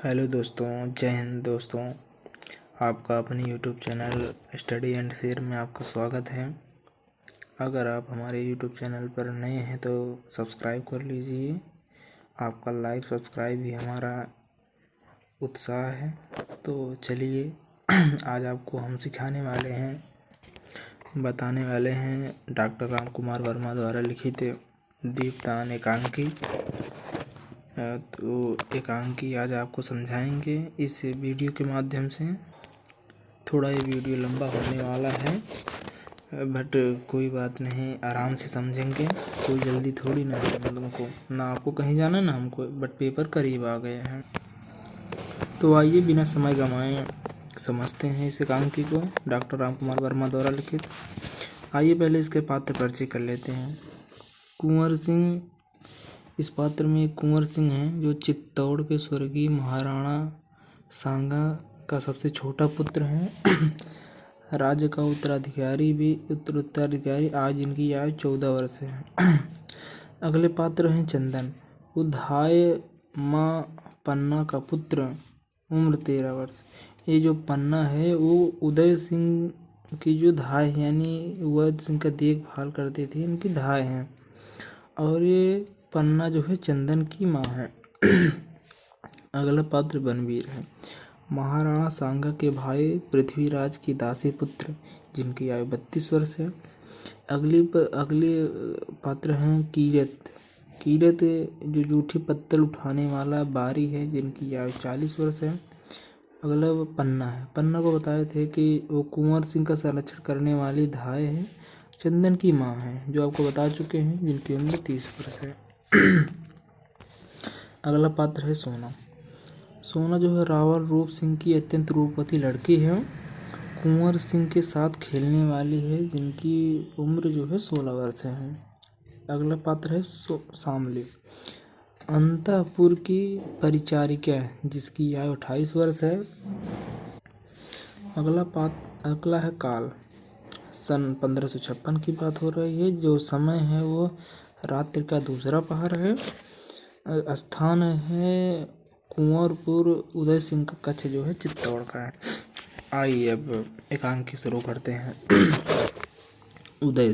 Hello दोस्तों, जय हिंद दोस्तों। आपका अपने YouTube channel study and share में आपका स्वागत है। अगर आप हमारे यूट्यूब चैनल पर नए हैं तो सब्सक्राइब कर लीजिए। आपका लाइक सब्सक्राइब ही हमारा उत्साह है। तो चलिए आज आपको हम बताने वाले हैं डॉक्टर राम कुमार वर्मा द्वारा लिखित दीपदान एकांकी। तो एकांकी आज आपको समझाएंगे इस वीडियो के माध्यम से। थोड़ा ये वीडियो लंबा होने वाला है, बट कोई बात नहीं, आराम से समझेंगे। कोई जल्दी थोड़ी ना है तुमको, ना आपको कहीं जाना ना हमको, बट पेपर करीब आ गए हैं। तो आइए बिना समय गंवाए समझते हैं इस एकांकी को, डॉक्टर राम कुमार वर्मा द्वारा लिखित। आइए पहले इसके पात्र परिचय कर लेते हैं। कुंवर सिंह, इस पात्र में एक कुंवर सिंह हैं जो चित्तौड़ के स्वर्गीय महाराणा सांगा का सबसे छोटा पुत्र हैं। राज्य का उत्तराधिकारी आज इनकी आयु 14 वर्ष है। अगले पात्र हैं चंदन, उधाय माँ पन्ना का पुत्र, उम्र 13 वर्ष। ये जो पन्ना है वो उदय सिंह की जो धाय है, यानी उदय सिंह का देखभाल करते थे, इनकी धाय हैं। और ये पन्ना जो है चंदन की माँ है। अगला पात्र बनवीर है, महाराणा सांगा के भाई पृथ्वीराज की दासी पुत्र, जिनकी आयु 32 वर्ष है। अगले पात्र हैं कीरत जो जूठी पत्तल उठाने वाला बारी है, जिनकी आयु 40 वर्ष है। अगला पन्ना है, पन्ना को बताए थे कि वो कुंवर सिंह का संरक्षण करने वाली धाय है, चंदन की माँ है, जो आपको बता चुके हैं, जिनकी उम्र 30 वर्ष है। अगला पात्र है सोना जो है रावल रूप सिंह की अत्यंत रूपवती लड़की है, कुंवर सिंह के साथ खेलने वाली है, जिनकी उम्र जो है 16 वर्ष है। अगला पात्र है शामली, अंतःपुर की परिचारिका, जिसकी आयु 28 वर्ष है। अगला है काल, सन 1556 की बात हो रही है। जो समय है वो रात्रि का दूसरा पहर है। स्थान है कुंवरपुर, उदय सिंह का कच्छ जो है चित्तौड़ का है। आइए अब एकांकी शुरू करते हैं। उदय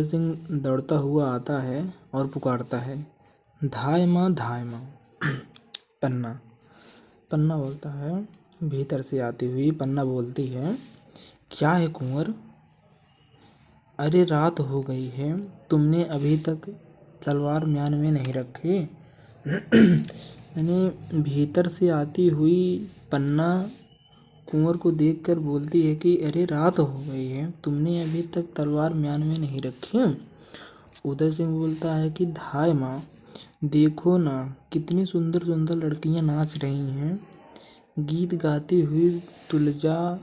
सिंह दौड़ता हुआ आता है और पुकारता है, धाय माँ। पन्ना बोलता है, भीतर से आती हुई पन्ना बोलती है, क्या है कुंवर? अरे रात हो गई है, तुमने अभी तक तलवार म्यान में नहीं रखी। यानी भीतर से आती हुई पन्ना कुंवर को देखकर बोलती है कि अरे रात हो गई है, तुमने अभी तक तलवार म्यान में नहीं रखी। उदय सिंह बोलता है कि धाय माँ, देखो ना कितनी सुंदर सुंदर लड़कियां नाच रही हैं, गीत गाती हुई तुलजा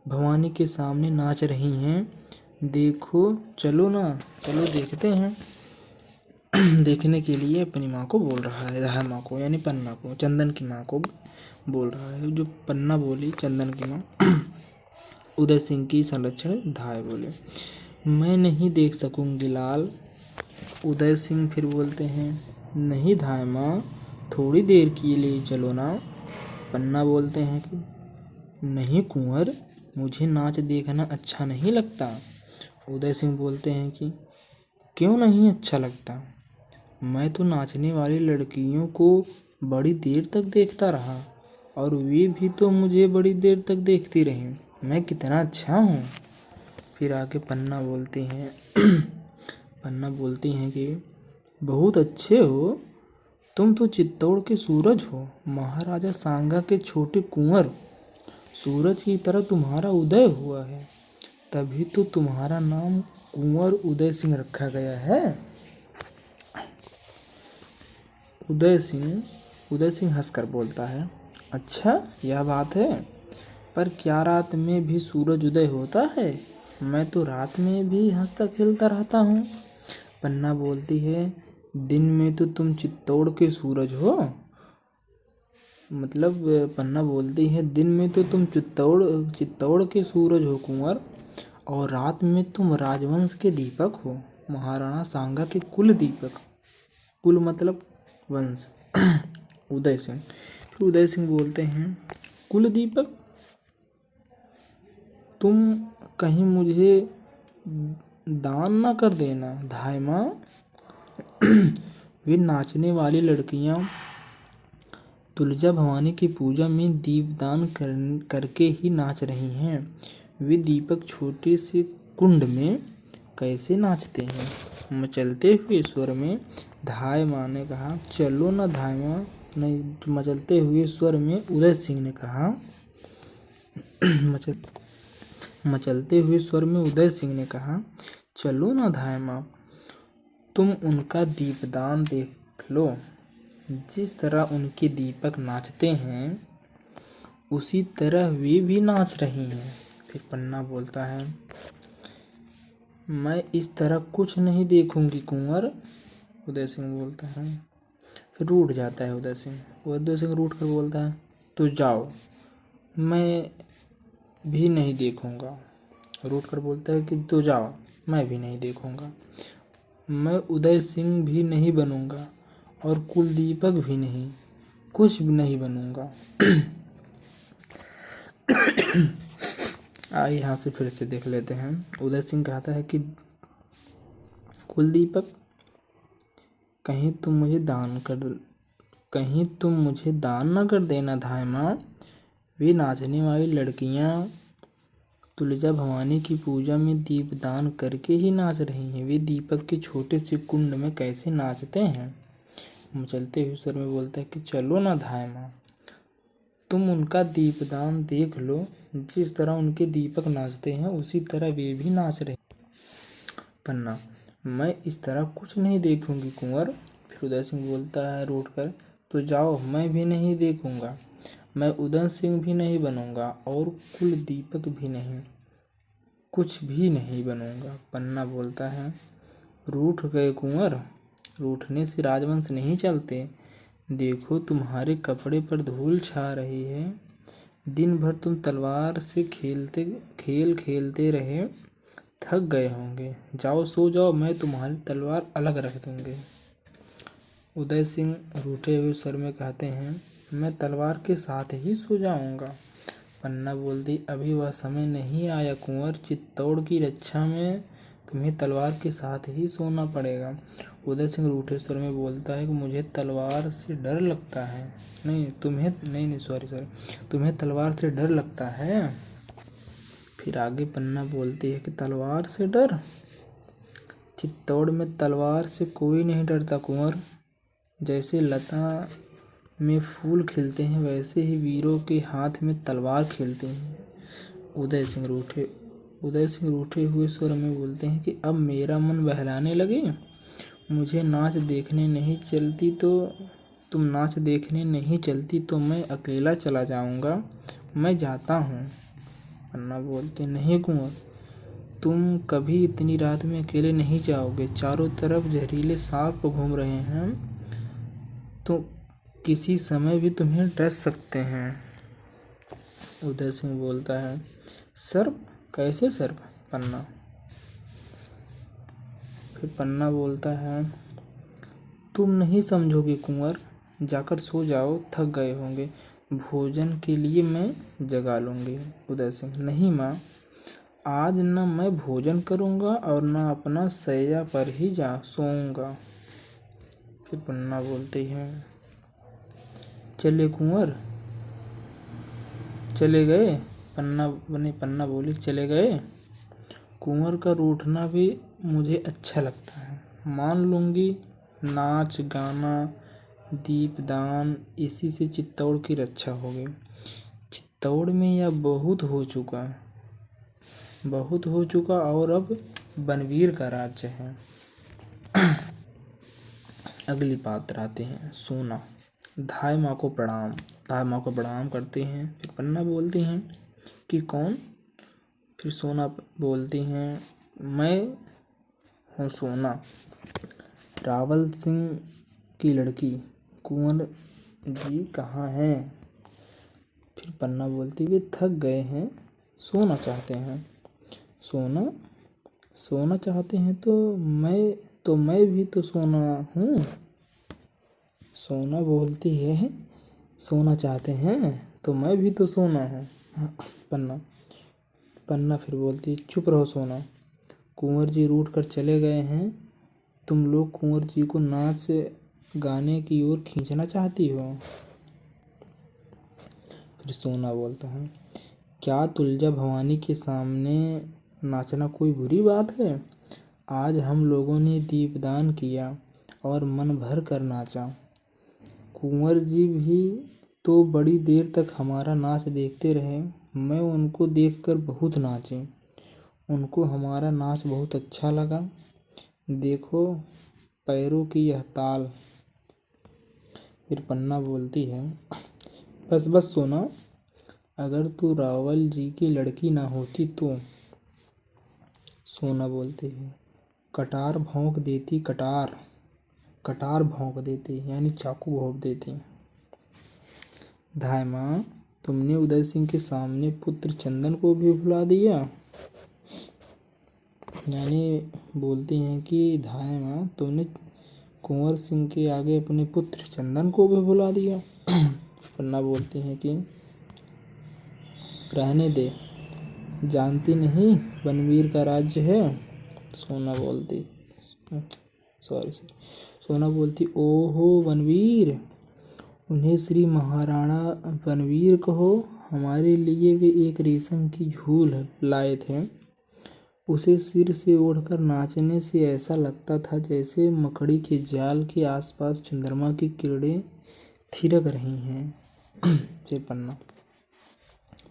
भवानी के सामने नाच रही हैं। देखो, चलो देखते हैं। देखने के लिए अपनी माँ को बोल रहा है, धाय माँ को, यानी पन्ना को, चंदन की माँ को बोल रहा है। जो पन्ना बोली चंदन की माँ, उदय सिंह की संरक्षण धाय बोले, मैं नहीं देख सकूंगी लाल। उदय सिंह फिर बोलते हैं, नहीं धाय माँ, थोड़ी देर के लिए चलो ना। पन्ना बोलते हैं कि नहीं कुंवर, मुझे नाच देखना अच्छा नहीं लगता। उदय सिंह बोलते हैं कि क्यों नहीं अच्छा लगता? मैं तो नाचने वाली लड़कियों को बड़ी देर तक देखता रहा, और वे भी तो मुझे बड़ी देर तक देखती रहीं। मैं कितना अच्छा हूँ। फिर आके पन्ना बोलती हैं कि बहुत अच्छे हो, तुम तो चित्तौड़ के सूरज हो, महाराजा सांगा के छोटे कुंवर। सूरज की तरह तुम्हारा उदय हुआ है, तभी तो तुम्हारा नाम कुंवर उदय सिंह रखा गया है। उदय सिंह हंसकर बोलता है, अच्छा यह बात है, पर क्या रात में भी सूरज उदय होता है? मैं तो रात में भी हंसता खेलता रहता हूँ। पन्ना बोलती है, दिन में तो तुम चित्तौड़ के सूरज हो। मतलब पन्ना बोलती है, दिन में तो तुम चित्तौड़ के सूरज हो कुंवर, और रात में तुम राजवंश के दीपक हो, महाराणा सांगा के कुल दीपक। कुल मतलब वंश। उदय सिंह। फिर उदय सिंह बोलते हैं, कुलदीपक, तुम कहीं मुझे दान ना कर देना। धाय माँ, वे नाचने वाली लड़कियां तुलजा भवानी की पूजा में दीपदान करके ही नाच रही हैं। वे दीपक छोटे से कुंड में कैसे नाचते हैं। मचलते हुए स्वर में धाय माँ ने कहा, चलो ना धाय माँ। नहीं, मचलते हुए स्वर में उदय सिंह ने कहा, मचलते हुए स्वर में उदय सिंह ने कहा, चलो ना धाय माँ, तुम उनका दीपदान देख लो। जिस तरह उनके दीपक नाचते हैं उसी तरह वे भी नाच रही हैं। फिर पन्ना बोलता है, मैं इस तरह कुछ नहीं देखूंगी कुंवर। उदय सिंह बोलता है, फिर रूठ जाता है उदय सिंह रूठ कर बोलता है, तो जाओ, मैं भी नहीं देखूंगा। रूठ कर बोलता है कि तो जाओ, मैं भी नहीं देखूंगा। मैं उदय सिंह भी नहीं बनूंगा और कुलदीपक भी नहीं, कुछ भी नहीं बनूंगा। आइए यहाँ से फिर से देख लेते हैं। उदय सिंह कहता है कि कुलदीपक, कहीं तुम मुझे दान न कर देना धाय माँ। वे नाचने वाली लड़कियां तुलजा भवानी की पूजा में दीपदान करके ही नाच रही हैं। वे दीपक के छोटे से कुंड में कैसे नाचते हैं। मचलते हुए स्वर में बोलता है कि चलो ना धाय माँ, तुम उनका दीपदान देख लो। जिस तरह उनके दीपक नाचते हैं उसी तरह वे भी नाच रहे। पन्ना, मैं इस तरह कुछ नहीं देखूंगी कुंवर। फिर उदय सिंह बोलता है रूठ कर, तो जाओ, मैं भी नहीं देखूंगा। मैं उदय सिंह भी नहीं बनूंगा और कुलदीपक भी नहीं, कुछ भी नहीं बनूंगा। पन्ना बोलता है, रूठ गए कुंवर, रूठने से राजवंश नहीं चलते। देखो, तुम्हारे कपड़े पर धूल छा रही है। दिन भर तुम तलवार से खेल खेलते रहे, थक गए होंगे। जाओ, सो जाओ, मैं तुम्हारी तलवार अलग रख दूंगी। उदय सिंह रूठे हुए स्वर में कहते हैं, मैं तलवार के साथ ही सो जाऊंगा। पन्ना बोलती, अभी वह समय नहीं आया कुंवर। चित्तौड़ की रक्षा में तुम्हें तलवार के साथ ही सोना पड़ेगा। उदय सिंह रूठे स्वर में बोलता है कि मुझे तलवार से डर लगता है। तुम्हें तलवार से डर लगता है। फिर आगे पन्ना बोलती है कि तलवार से डर, चित्तौड़ में तलवार से कोई नहीं डरता कुंवर। जैसे लता में फूल खिलते हैं वैसे ही वीरों के हाथ में तलवार खिलती है। उदय सिंह रूठे हुए स्वर में बोलते हैं कि अब मेरा मन बहलाने लगे। तुम नाच देखने नहीं चलती तो मैं अकेला चला जाऊंगा। मैं जाता हूँ। पन्ना बोलते, नहीं कुंवर, तुम कभी इतनी रात में अकेले नहीं जाओगे। चारों तरफ जहरीले सांप घूम रहे हैं, तो किसी समय भी तुम्हें डस सकते हैं। उदय सिंह बोलता है, सर्प, कैसे सर्प। पन्ना, फिर पन्ना बोलता है, तुम नहीं समझोगे कुंवर, जाकर सो जाओ, थक गए होंगे। भोजन के लिए मैं जगा लूंगी। उदय सिंह, नहीं माँ, आज न मैं भोजन करूंगा और न अपना सैया पर ही सोऊंगा। फिर पन्ना बोलती है, चले कुंवर, चले गए। पन्ना बोली, चले गए। कुंवर का रूठना भी मुझे अच्छा लगता है। मान लूंगी, नाच गाना दीपदान, इसी से चित्तौड़ की रक्षा होगी। चित्तौड़ में यह बहुत हो चुका और अब बनवीर का राज्य है। अगली बात आते हैं, सोना। धाय माँ को प्रणाम करते हैं। फिर पन्ना बोलती हैं कि कौन। फिर सोना बोलती हैं, मैं हूँ सोना, रावल सिंह की लड़की। कुंवर जी कहाँ हैं। फिर पन्ना बोलती, वे थक गए हैं, सोना चाहते हैं। सोना चाहते हैं तो मैं भी तो सोना हूँ। सोना बोलती है, सोना चाहते हैं तो मैं भी तो सोना हूँ। पन्ना पन्ना फिर बोलती है, चुप रहो सोना, कुंवर जी रूठ कर चले गए हैं, तुम लोग कुंवर जी को नाच गाने की ओर खींचना चाहती हो। फिर सोना बोलता है, क्या तुलजा भवानी के सामने नाचना कोई बुरी बात है। आज हम लोगों ने दीपदान किया और मन भर कर नाचा। कुंवर जी भी तो बड़ी देर तक हमारा नाच देखते रहे। मैं उनको देखकर बहुत नाची, उनको हमारा नाच बहुत अच्छा लगा। देखो पैरों की यह ताल। फिर पन्ना बोलती है, बस बस सोना, अगर तू रावल जी की लड़की ना होती तो। सोना बोलती है, कटार भौंक देती, कटार कटार भौंक देती यानी चाकू भोंक देती। धाय माँ, तुमने उदय सिंह के सामने पुत्र चंदन को भी भुला दिया। यानी बोलती हैं कि धाय माँ, तुमने कुंवर सिंह के आगे अपने पुत्र चंदन को भी भुला दिया। पन्ना बोलती हैं कि रहने दे, जानती नहीं बनवीर का राज्य है। सोना बोलती सॉरी सोना बोलती, ओहो बनवीर, उन्हें श्री महाराणा बनवीर कहो। हमारे लिए वे एक रेशम की झूल लाए थे, उसे सिर से ओढ़कर नाचने से ऐसा लगता था जैसे मकड़ी के जाल के आसपास चंद्रमा की किरणें थिरक रही हैं। फिर पन्ना,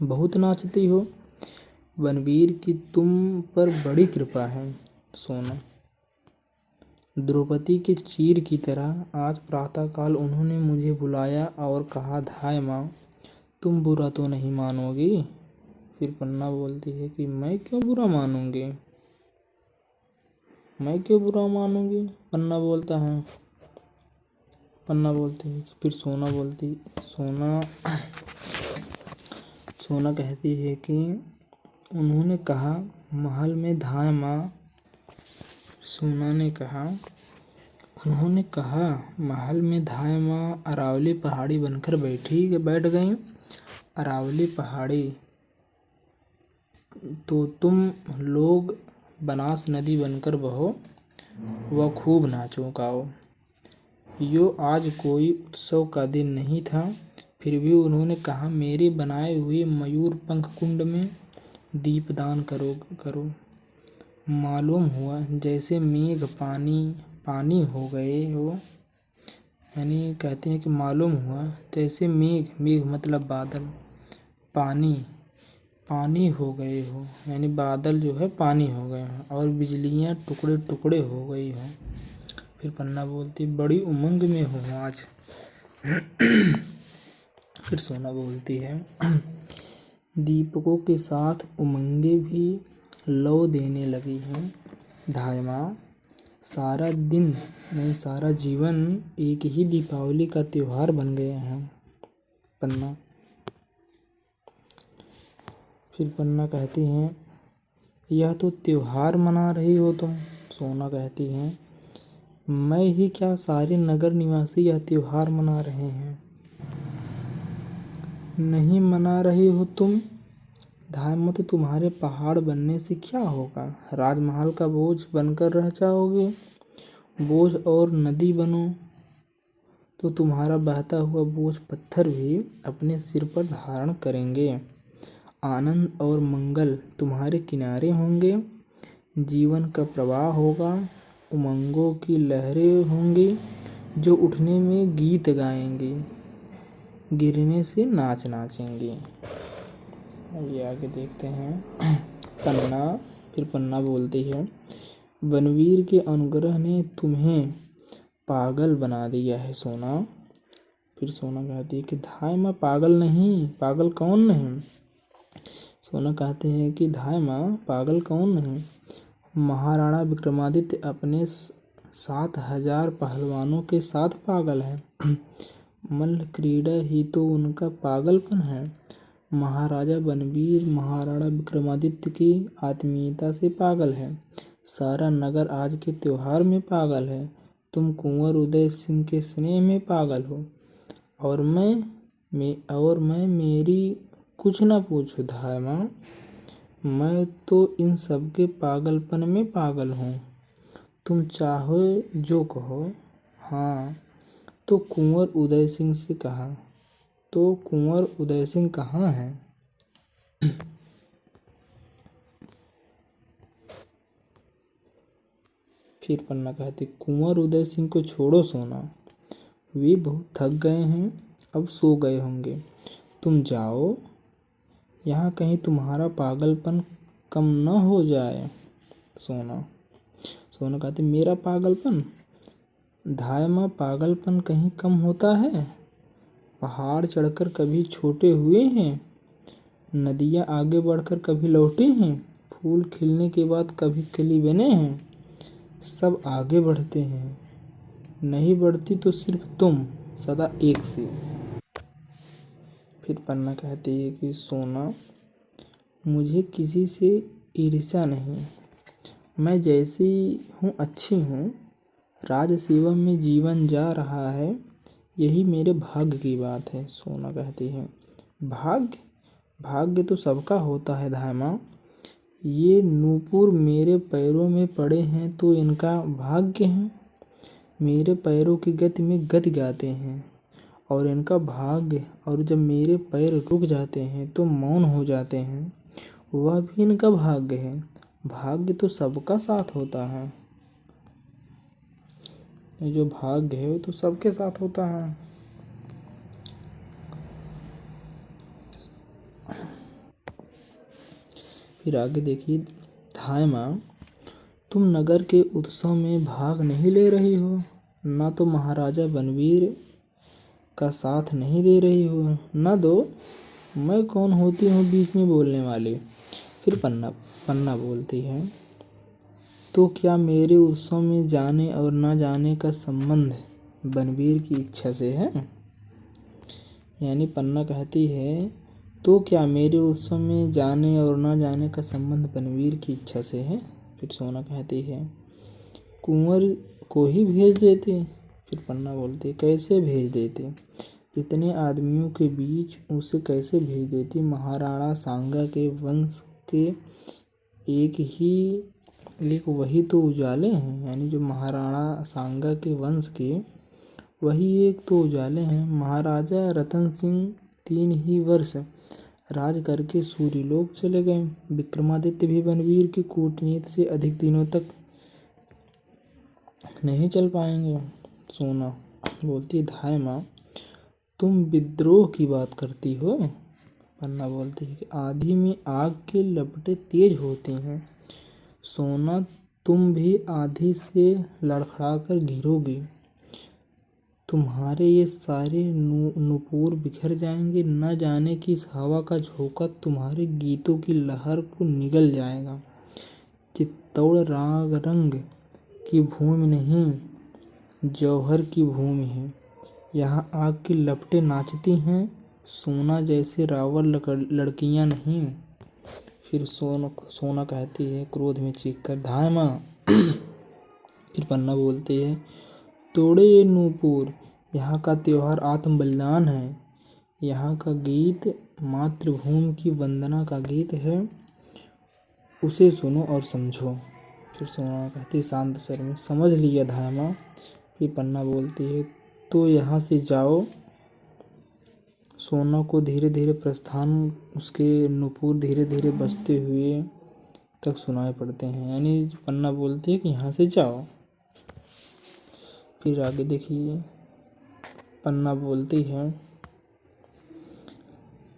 बहुत नाचती हो बनवीर की, तुम पर बड़ी कृपा है। सोना, द्रौपदी के चीर की तरह आज प्रातःकाल उन्होंने मुझे बुलाया और कहा, धाय माँ, तुम बुरा तो नहीं मानोगी। फिर पन्ना बोलती है कि मैं क्यों बुरा मानूंगी, मैं क्यों बुरा मानूंगी। पन्ना बोलती है। फिर सोना कहती है कि उन्होंने कहा महल में, धाय माँ, सोना ने कहा उन्होंने कहा महल में, धाय माँ, अरावली पहाड़ी बनकर बैठ गई। अरावली पहाड़ी तो तुम लोग बनास नदी बनकर बहो व खूब नाचो गाओ। यो आज कोई उत्सव का दिन नहीं था, फिर भी उन्होंने कहा मेरे बनाए हुए मयूर पंख कुंड में दीपदान करो। मालूम हुआ जैसे मेघ पानी पानी हो गए हो। यानी कहते हैं कि मालूम हुआ जैसे मेघ मतलब बादल, पानी पानी हो गए हो, यानी बादल जो है पानी हो गए हो और बिजलियां टुकड़े टुकड़े हो गई हो। फिर पन्ना बोलती, बड़ी उमंग में हूँ आज। फिर सोना बोलती है, दीपकों के साथ उमंगे भी लौ देने लगी हैं। धाय माँ, सारा दिन नहीं सारा जीवन एक ही दीपावली का त्योहार बन गया है। पन्ना फिर पन्ना कहती हैं, यह तो त्योहार मना रही हो तुम। सोना कहती हैं, मैं ही क्या, सारे नगर निवासी यह त्योहार मना रहे हैं। नहीं मना रही हो तुम, धाय मत, तुम्हारे पहाड़ बनने से क्या होगा, राजमहल का बोझ बनकर रह जाओगे। बोझ और नदी बनो तो तुम्हारा बहता हुआ बोझ पत्थर भी अपने सिर पर धारण करेंगे। आनंद और मंगल तुम्हारे किनारे होंगे, जीवन का प्रवाह होगा, उमंगों की लहरें होंगी जो उठने में गीत गाएंगी, गिरने से नाच नाचेंगी। ये आगे देखते हैं। फिर पन्ना बोलती है, बनवीर के अनुग्रह ने तुम्हें पागल बना दिया है सोना। फिर सोना कहती है कि धाय माँ, पागल नहीं, पागल कौन नहीं। सोना कहते हैं कि धाय माँ, पागल कौन नहीं, महाराणा विक्रमादित्य अपने 7,000 पहलवानों के साथ पागल है। मल्ल क्रीड़ा ही तो उनका पागलपन है। महाराजा बनवीर महाराणा विक्रमादित्य की आत्मीयता से पागल है। सारा नगर आज के त्योहार में पागल है। तुम कुंवर उदय सिंह के स्नेह में पागल हो और मैं मेरी कुछ न पूछो धाय माँ। मैं तो इन सब के पागलपन में पागल हूँ। तुम चाहो जो कहो। हाँ तो कुंवर उदय सिंह से कहा, तो कुंवर उदय सिंह कहाँ है? फिर पन्ना कहती, कुंवर उदय सिंह को छोड़ो सोना, वे बहुत थक गए हैं, अब सो गए होंगे। तुम जाओ, यहाँ कहीं तुम्हारा पागलपन कम न हो जाए। सोना कहती, मेरा पागलपन? धाय माँ, पागलपन कहीं कम होता है? पहाड़ चढ़कर कभी छोटे हुए हैं? नदियाँ आगे बढ़कर कभी लौटी हैं? फूल खिलने के बाद कभी कली बने हैं? सब आगे बढ़ते हैं, नहीं बढ़ती तो सिर्फ तुम, सदा एक सी। फिर पन्ना कहती है कि सोना, मुझे किसी से ईर्ष्या नहीं, मैं जैसी हूँ अच्छी हूँ। राज सेवा में जीवन जा रहा है, यही मेरे भाग्य की बात है। सोना कहती है, भाग्य? भाग्य तो सबका होता है धाय माँ। ये नूपुर मेरे पैरों में पड़े हैं तो इनका भाग्य है। मेरे पैरों की गति में गति गाते हैं और इनका भाग्य, और जब मेरे पैर रुक जाते हैं तो मौन हो जाते हैं, वह भी इनका भाग्य है। भाग्य तो सबका साथ होता है। ये जो भाग्य है वो तो सबके साथ होता है। फिर आगे देखिए, धाय माँ, तुम नगर के उत्सव में भाग नहीं ले रही हो, ना तो महाराजा बनवीर का साथ नहीं दे रही हो, न दो। मैं कौन होती हूँ बीच में बोलने वाली? फिर पन्ना बोलती है, तो क्या मेरे उत्सव में जाने और न जाने का संबंध बनवीर की इच्छा से है? यानी पन्ना कहती है, तो क्या मेरे उत्सव में जाने और न जाने का संबंध बनवीर की इच्छा से है? फिर सोना कहती है, कुंवर को ही भेज देते। फिर पन्ना बोलती, कैसे भेज देते? इतने आदमियों के बीच उसे कैसे भेज देती? महाराणा सांगा के वंश के एक वही तो उजाले हैं। यानी जो महाराणा सांगा के वंश के वही एक तो उजाले हैं। महाराजा रतन सिंह 3 ही वर्ष राज करके सूर्यलोक चले गए। विक्रमादित्य भी बनवीर की कूटनीति से अधिक दिनों तक नहीं चल पाएंगे। सोना बोलती, धाय माँ, तुम विद्रोह की बात करती हो? पन्ना बोलती है कि आधी में आग के लपटें तेज होती हैं। सोना, तुम भी आधी से लड़खड़ाकर गिरोगी। तुम्हारे ये सारे नूपुर बिखर जाएंगे। न जाने किस हवा का झोंका तुम्हारे गीतों की लहर को निगल जाएगा। चित्तौड़ राग रंग की भूमि नहीं, जौहर की भूमि है। यहाँ आग की लपटें नाचती हैं, सोना जैसे रावण लड़कियाँ नहीं। फिर सोना कहती है क्रोध में चीख कर, धाय माँ। फिर पन्ना बोलती है, तोड़े ये नूपुर, यहाँ का त्योहार आत्म बलिदान है। यहाँ का गीत मातृभूमि की वंदना का गीत है, उसे सुनो और समझो। फिर सोना कहती शांत स्वर में, समझ लिया धाय माँ। फिर पन्ना बोलती है, तो यहाँ से जाओ। सोना को धीरे धीरे प्रस्थान उसके नूपुर धीरे धीरे बजते हुए तक सुनाई पड़ते हैं। यानी पन्ना बोलती है कि यहाँ से जाओ। फिर आगे देखिए, पन्ना बोलती है,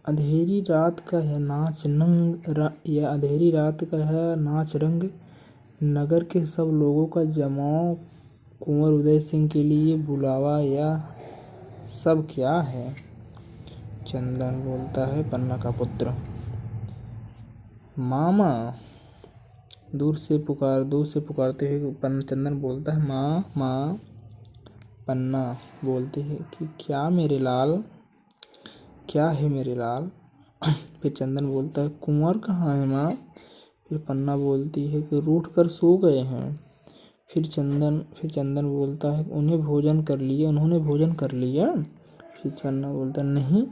अंधेरी रात का है नाच रंग, नगर के सब लोगों का जमाव, कुंवर उदय सिंह के लिए बुलावा, या सब क्या है? चंदन बोलता है, पन्ना का पुत्र, मामा। दूर से पुकारते हुए चंदन बोलता है, माँ माँ। पन्ना बोलती है कि क्या मेरे लाल, क्या है मेरे लाल? फिर चंदन बोलता है, कुंवर कहाँ है माँ? फिर पन्ना बोलती है कि रूठ कर सो गए हैं। फिर चंदन बोलता है उन्होंने भोजन कर लिया। फिर चंदन बोलता नहीं,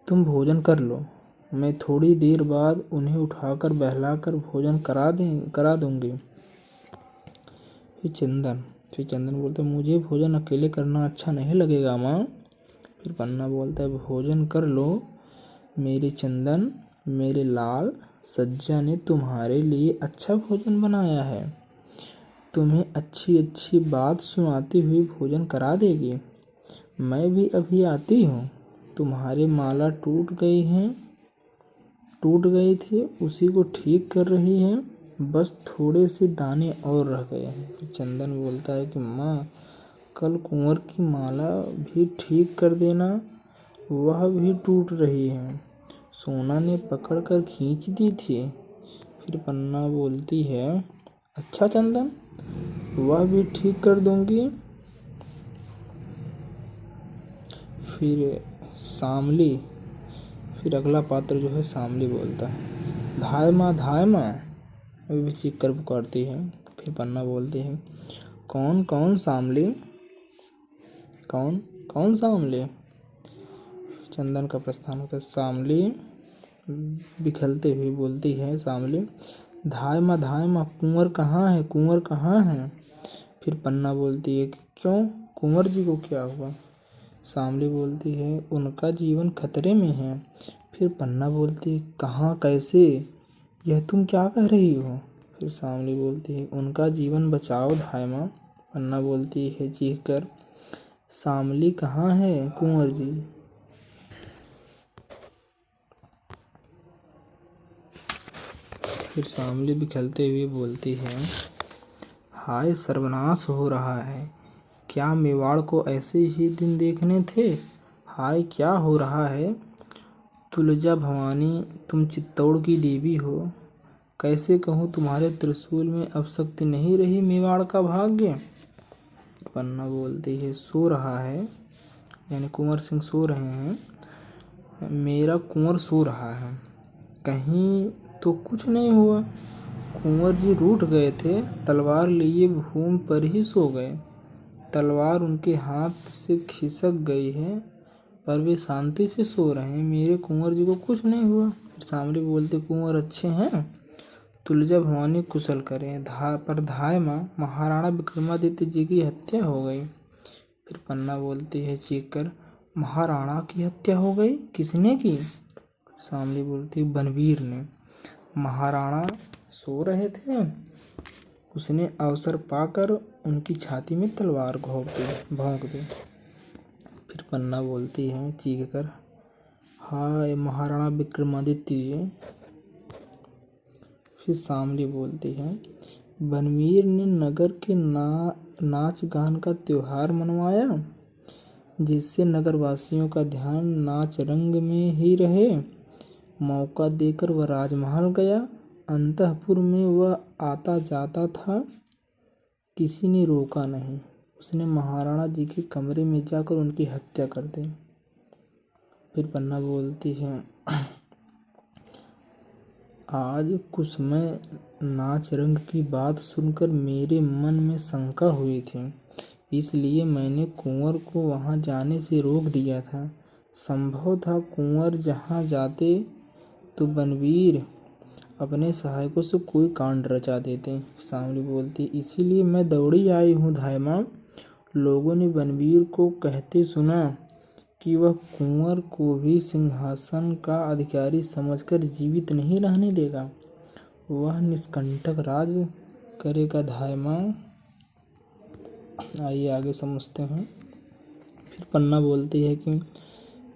तुम भोजन कर लो, मैं थोड़ी देर बाद उन्हें उठाकर बहलाकर भोजन करा दूंगी। फिर चंदन बोलता है मुझे भोजन अकेले करना अच्छा नहीं लगेगा माँ। फिर पन्ना बोलता है भोजन कर लो मेरे चंदन, मेरे लाल, सज्जा ने तुम्हारे लिए अच्छा भोजन बनाया है, तुम्हें अच्छी अच्छी बात सुनाती हुई भोजन करा देगी। मैं भी अभी आती हूँ, तुम्हारे माला टूट गई थी, उसी को ठीक कर रही है, बस थोड़े से दाने और रह गए हैं। चंदन बोलता है कि माँ कल कुंवर की माला भी ठीक कर देना, वह भी टूट रही है, सोना ने पकड़ कर खींच दी थी। फिर पन्ना बोलती है अच्छा चंदन, वह भी ठीक कर दूंगी। फिर शामली फिर अगला पात्र जो है शामली बोलता है धाय माँ अभी भी चीख कर पुकारती है। फिर पन्ना बोलती है कौन कौन शामली, कौन कौन शामली। चंदन का प्रस्थान होता है। शामली बिखलते हुए बोलती है शामली धाय माँ कुंवर कहाँ है। फिर पन्ना बोलती है कि क्यों, कुंवर जी को क्या हुआ। शामली बोलती है उनका जीवन खतरे में है। फिर पन्ना बोलती है कहाँ, कैसे, यह तुम क्या कह रही हो। फिर शामली बोलती है उनका जीवन बचाओ धाय माँ। पन्ना बोलती है चीख कर शामली कहाँ है कुंवर जी। फिर शामली बिखरते हुए बोलती है हाय सर्वनाश हो रहा है, क्या मेवाड़ को ऐसे ही दिन देखने थे। हाय क्या हो रहा है, तुलजा भवानी तुम चित्तौड़ की देवी हो, कैसे कहूँ तुम्हारे त्रिशूल में अब शक्ति नहीं रही मेवाड़ का भाग्य। पन्ना बोलती है सो रहा है, यानी कुंवर सिंह सो रहे हैं, मेरा कुंवर सो रहा है, कहीं तो कुछ नहीं हुआ। कुंवर जी रूठ गए थे, तलवार लिए भूमि पर ही सो गए, तलवार उनके हाथ से खिसक गई है, पर वे शांति से सो रहे हैं, मेरे कुंवर जी को कुछ नहीं हुआ। फिर शामली बोलते कुंवर अच्छे हैं, तुलजा भवानी कुशल करें, पर धाय माँ महाराणा विक्रमादित्य जी की हत्या हो गई। फिर पन्ना बोलती है चीख कर महाराणा की हत्या हो गई, किसने की। शामली बोलती बनवीर ने, महाराणा सो रहे थे, उसने अवसर पाकर उनकी छाती में तलवार भोंक दी। फिर पन्ना बोलती है चीख कर हाय महाराणा विक्रमादित्य जी। फिर शामली बोलती है बनवीर ने नगर के नाच गान का त्योहार मनवाया, जिससे नगरवासियों का ध्यान नाच रंग में ही रहे, मौका देकर वह राजमहल गया, अंतःपुर में वह आता जाता था, किसी ने रोका नहीं, उसने महाराणा जी के कमरे में जाकर उनकी हत्या कर दी। फिर पन्ना बोलती है आज कुसमय नाच रंग की बात सुनकर मेरे मन में शंका हुई थी, इसलिए मैंने कुंवर को वहां जाने से रोक दिया था, संभव था कुंवर जहां जाते तो बनवीर अपने सहायकों से कोई कांड रचा देते। शामली बोलती इसीलिए मैं दौड़ी आई हूँ धाय माँ, लोगों ने बनवीर को कहते सुना कि वह कुंवर को भी सिंहासन का अधिकारी समझकर जीवित नहीं रहने देगा, वह निष्कंटक राज करेगा धाय माँ। आइए आगे समझते हैं। फिर पन्ना बोलती है कि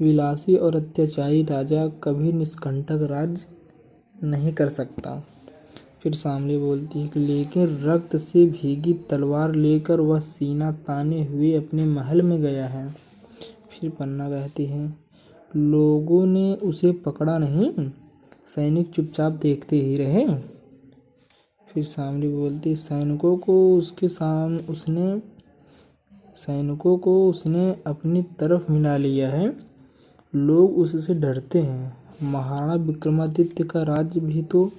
विलासी और अत्याचारी राजा कभी निष्कंटक राज नहीं कर सकता। फिर शामली बोलती है कि लेकिन रक्त से भीगी तलवार लेकर वह सीना ताने हुए अपने महल में गया है। फिर पन्ना कहती है लोगों ने उसे पकड़ा नहीं, सैनिक चुपचाप देखते ही रहे। फिर शामली बोलती सैनिकों को उसने अपनी तरफ मिला लिया है, लोग उससे डरते हैं, महाराणा विक्रमादित्य का राज्य भी तो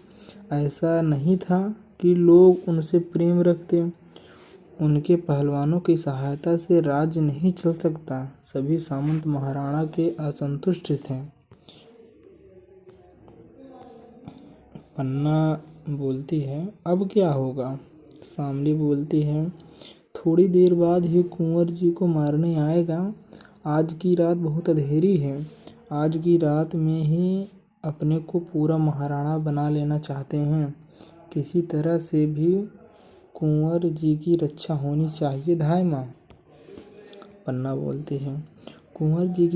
ऐसा नहीं था कि लोग उनसे प्रेम रखते, उनके पहलवानों की सहायता से राज्य नहीं चल सकता। सभी सामंत महाराणा के असंतुष्ट थे। पन्ना बोलती है, अब क्या होगा? शामली बोलती है, थोड़ी देर बाद ही कुंवर जी को मारने आएगा। आज की रात बहुत अंधेरी है। आज की रात में ही अपने को पूरा महाराणा बना लेना चाहते हैं। किसी तरह से भी कुंवर जी की रक्षा होनी चाहिए धाय माँ। पन्ना बोलती है, कुंवर जी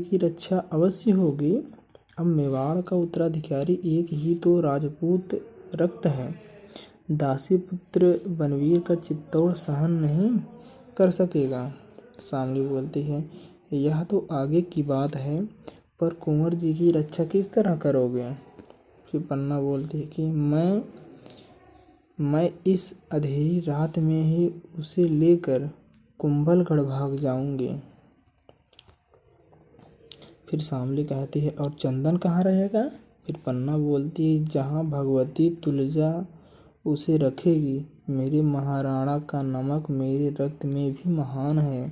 की रक्षा अवश्य होगी। अब मेवाड़ का उत्तराधिकारी एक ही तो राजपूत रक्त है। दासी पुत्र बनवीर का चित्तौड़ सहन नहीं कर सकेगा। शामली बोलती है, यह तो आगे की बात है, पर कुंवर जी की रक्षा किस तरह करोगे? फिर पन्ना बोलती है कि मैं इस अंधेरी रात में ही उसे लेकर कुंभलगढ़ भाग जाऊंगी। फिर शामली कहती है, और चंदन कहाँ रहेगा? फिर पन्ना बोलती है, जहाँ भगवती तुलजा उसे रखेगी। मेरे महाराणा का नमक मेरे रक्त में भी महान है।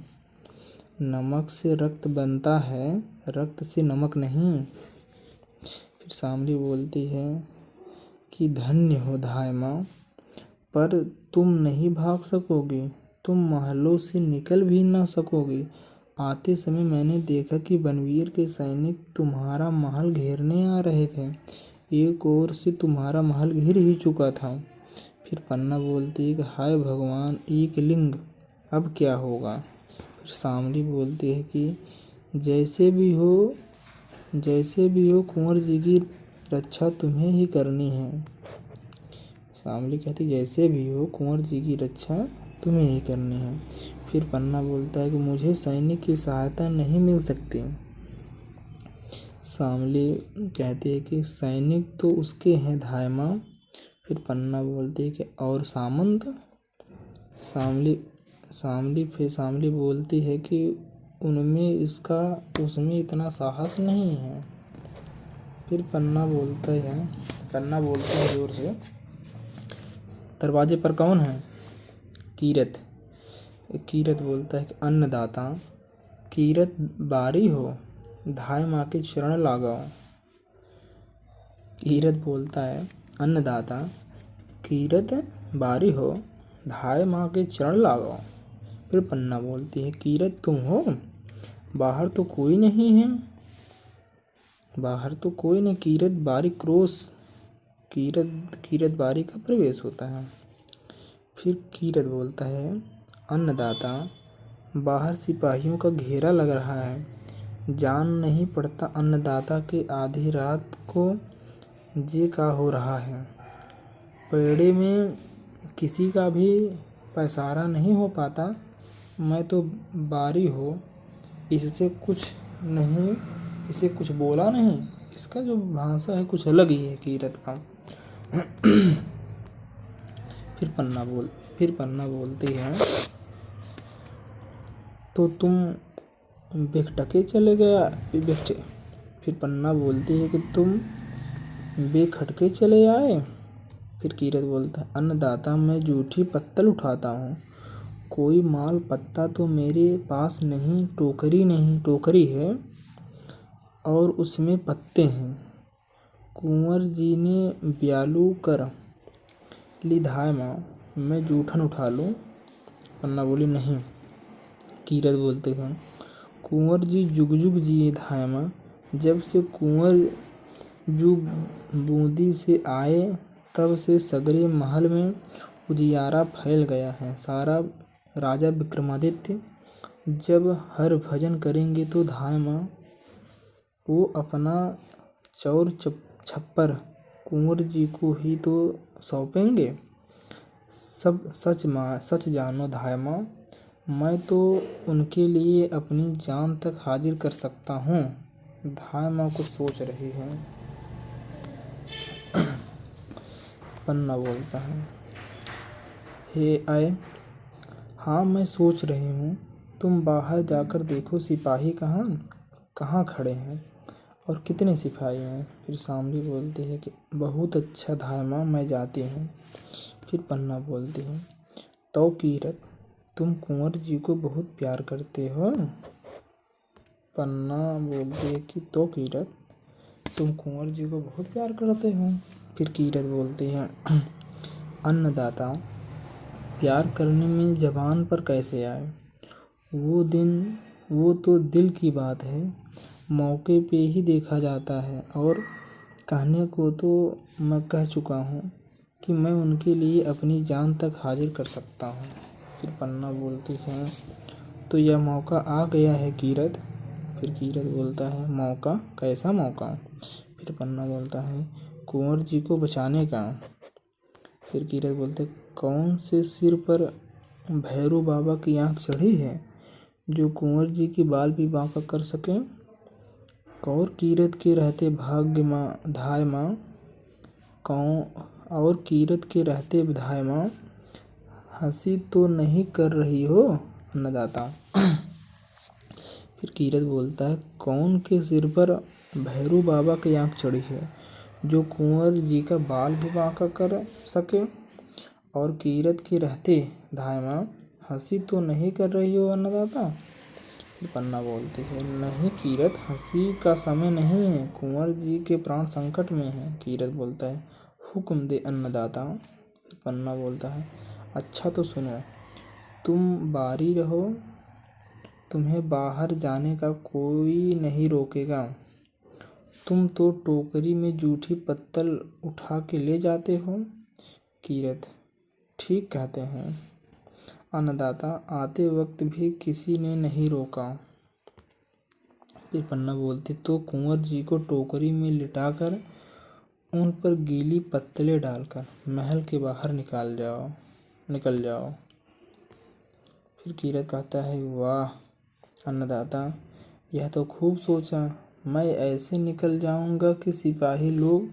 नमक से रक्त बनता है, रक्त से नमक नहीं। फिर शामली बोलती है कि धन्य हो धाय माँ, पर तुम नहीं भाग सकोगे। तुम महलों से निकल भी न सकोगे। आते समय मैंने देखा कि बनवीर के सैनिक तुम्हारा महल घेरने आ रहे थे। एक ओर से तुम्हारा महल घिर ही चुका था। फिर पन्ना बोलती है कि हाय भगवान एक लिंग, अब क्या होगा? फिर शामली बोलती है कि जैसे भी हो कुंवर जी की रक्षा तुम्हें ही करनी है। शामली कहती, जैसे भी हो कुंवर जी की रक्षा तुम्हें ही करनी है। फिर पन्ना बोलता है कि मुझे सैनिक की सहायता नहीं मिल सकती। शामली कहती है कि सैनिक तो उसके हैं धाय माँ। फिर पन्ना बोलती है कि और सामंत? शामली बोलती है कि उसमें इतना साहस नहीं है। फिर पन्ना बोलता है जोर से, दरवाजे पर कौन है? कीरत बोलता है कि अन्नदाता। कीरत बारी हो, धाय माँ के चरण लगाओ। कीरत बोलता है, अन्नदाता। कीरत बारी हो, धाय माँ के चरण लगाओ। फिर पन्ना बोलती है, कीरत तुम हो? बाहर तो कोई नहीं है। कीरत बारी का प्रवेश होता है। फिर कीरत बोलता है, अन्नदाता, बाहर सिपाहियों का घेरा लग रहा है। जान नहीं पड़ता अन्नदाता के आधी रात को जे का हो रहा है। पेड़े में किसी का भी पैसारा नहीं हो पाता। मैं तो बारी हो, इसे कुछ बोला नहीं। इसका जो भाषा है कुछ अलग ही है कीरत का। फिर पन्ना बोलती है, तो तुम बेखटके चले गया। फिर पन्ना बोलती है कि तुम बेखटके चले आए। फिर कीरत बोलता है, अन्नदाता मैं जूठी पत्तल उठाता हूँ। कोई माल पत्ता तो मेरे पास नहीं। टोकरी है और उसमें पत्ते हैं। कुंवर जी ने ब्यालू कर ली धाय माँ, मैं जूठन उठा लूँ? पन्ना बोली, नहीं। कीरत बोलते हैं, कुंवर जी जुग जुग जिए धाय माँ। जब से कुंवर जुग बूंदी से आए तब से सगरे महल में उजियारा फैल गया है। सारा राजा विक्रमादित्य जब हर भजन करेंगे तो धाय माँ वो अपना चौर छप्पर कुंवर जी को ही तो सौंपेंगे। सब सच जानो धाय माँ, मैं तो उनके लिए अपनी जान तक हाजिर कर सकता हूँ। धाय माँ कुछ सोच रही है। पन्ना बोलता है, हे आए, हाँ मैं सोच रही हूँ। तुम बाहर जाकर देखो सिपाही कहाँ खड़े हैं और कितने सिपाही हैं। फिर शामली बोलती है कि बहुत अच्छा धाय माँ, मैं जाती हूँ। फिर पन्ना बोलती है, तो कीरत तुम कुंवर जी को बहुत प्यार करते हो? पन्ना बोलती है कि तो कीरत तुम कुंवर जी को बहुत प्यार करते हो? फिर कीरत बोलती है, अन्नदाता प्यार करने में जबान पर कैसे आए, वो तो दिल की बात है, मौके पे ही देखा जाता है। और कहने को तो मैं कह चुका हूँ कि मैं उनके लिए अपनी जान तक हाजिर कर सकता हूँ। फिर पन्ना बोलती है, तो यह मौका आ गया है कीरत? फिर कीरत बोलता है, मौका? कैसा मौका? फिर पन्ना बोलता है, कुंवर जी को बचाने का। फिर कीरत बोलते, कौन से सिर पर भैरू बाबा की आंख चढ़ी है जो कुंवर जी की बाल भी बांका कर सके? और कीरत के रहते भाग्य माँ धाय माँ और कीरत के रहते धाय माँ हंसी तो नहीं कर रही हो अन्नदाता? फिर कीरत बोलता है, कौन के सिर पर भैरू बाबा की आंख चढ़ी है जो कुंवर जी का बाल भी बांका कर सके? और कीरत के रहते धाय माँ हंसी तो नहीं कर रही हो अन्नदाता? फिर पन्ना बोलती है, नहीं कीरत, हंसी का समय नहीं है, कुंवर जी के प्राण संकट में हैं। कीरत बोलता है, हुक्म दे अन्नदाता। फिर पन्ना बोलता है, अच्छा तो सुनो, तुम बारी रहो, तुम्हें बाहर जाने का कोई नहीं रोकेगा। तुम तो टोकरी में जूठी पत्तल उठा के ले जाते हो। कीरत, ठीक कहते हैं अन्नदाता, आते वक्त भी किसी ने नहीं रोका। फिर पन्ना बोलती, तो कुंवर जी को टोकरी में लिटाकर उन पर गीली पत्तलें डालकर महल के बाहर निकल जाओ। फिर कीरत कहता है, वाह अन्नदाता, यह तो खूब सोचा। मैं ऐसे निकल जाऊंगा कि सिपाही लोग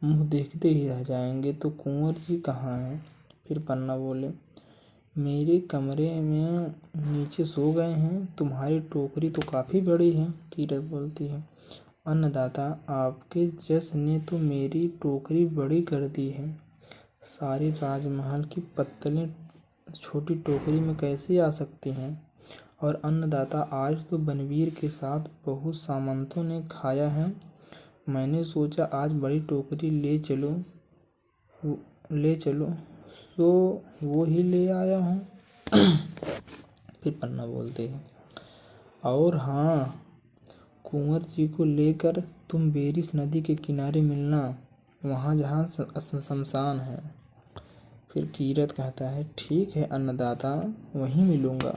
मुंह देखते ही रह जाएंगे। तो कुंवर जी कहाँ हैं? फिर पन्ना बोले, मेरे कमरे में नीचे सो गए हैं। तुम्हारी टोकरी तो काफ़ी बड़ी है। कीरत बोलती है, अन्नदाता, आपके जस ने तो मेरी टोकरी बड़ी कर दी है। सारे राजमहल की पत्तलें छोटी टोकरी में कैसे आ सकती हैं? और अन्नदाता, आज तो बनवीर के साथ बहुत सामंतों ने खाया है। मैंने सोचा आज बड़ी टोकरी ले चलो, सो वो ही ले आया हूँ। फिर पन्ना बोलते हैं, और हाँ, कुंवर जी को लेकर तुम बेरिस नदी के किनारे मिलना, वहाँ जहाँ शमशान है। फिर कीरत कहता है, ठीक है अन्नदाता, वहीं मिलूँगा।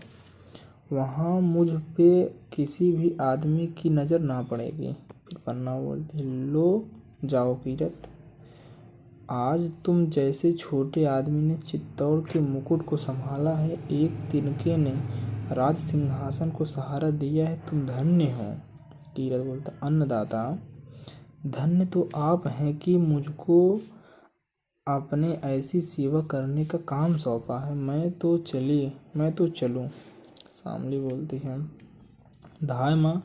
वहाँ मुझ पे किसी भी आदमी की नज़र ना पड़ेगी। फिर पन्ना बोलती है, लो जाओ कीरत, आज तुम जैसे छोटे आदमी ने चित्तौड़ के मुकुट को संभाला है, एक तिनके ने राज सिंहासन को सहारा दिया है, तुम धन्य हो। कीरत बोलता, अन्नदाता, धन्य तो आप हैं कि मुझको आपने ऐसी सेवा करने का काम सौंपा है। मैं तो चलूँ। शामली बोलती है, धाय माँ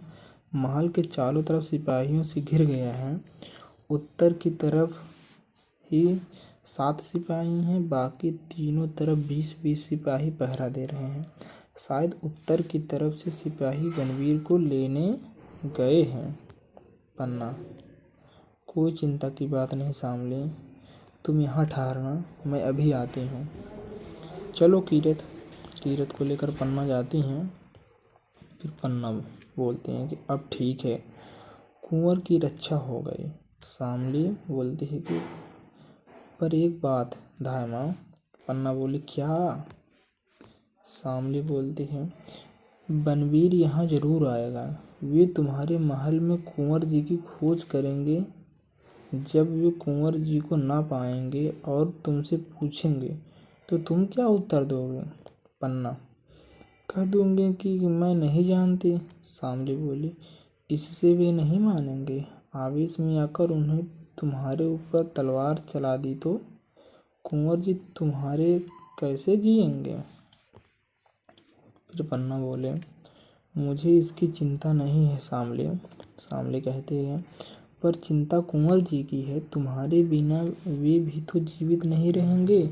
महल के चारों तरफ सिपाहियों से घिर गया है। उत्तर की तरफ ही 7 सिपाही हैं, बाकी तीनों तरफ 20-20 सिपाही पहरा दे रहे हैं। शायद उत्तर की तरफ से सिपाही बनवीर को लेने गए हैं। पन्ना, कोई चिंता की बात नहीं शामली, तुम यहाँ ठहरना, मैं अभी आती हूँ। चलो कीरत को लेकर पन्ना जाती हैं। फिर पन्ना बोलते हैं कि अब ठीक है, कुंवर की रक्षा हो गई। शामली बोलती है कि पर एक बात धाय माँ। पन्ना बोली, क्या? शामली बोलती है, बनवीर यहाँ जरूर आएगा। वे तुम्हारे महल में कुंवर जी की खोज करेंगे। जब वे कुंवर जी को ना पाएंगे और तुमसे पूछेंगे तो तुम क्या उत्तर दोगे? पन्ना, कह दूंगी कि मैं नहीं जानती। शामली बोली, इससे वे नहीं मानेंगे। आवेश में आकर उन्हें तुम्हारे ऊपर तलवार चला दी तो कुंवर जी तुम्हारे कैसे जिएंगे? फिर पन्ना बोले, मुझे इसकी चिंता नहीं है शामली कहते हैं, पर चिंता कुंवर जी की है। तुम्हारे बिना वे भी तो जीवित नहीं रहेंगे।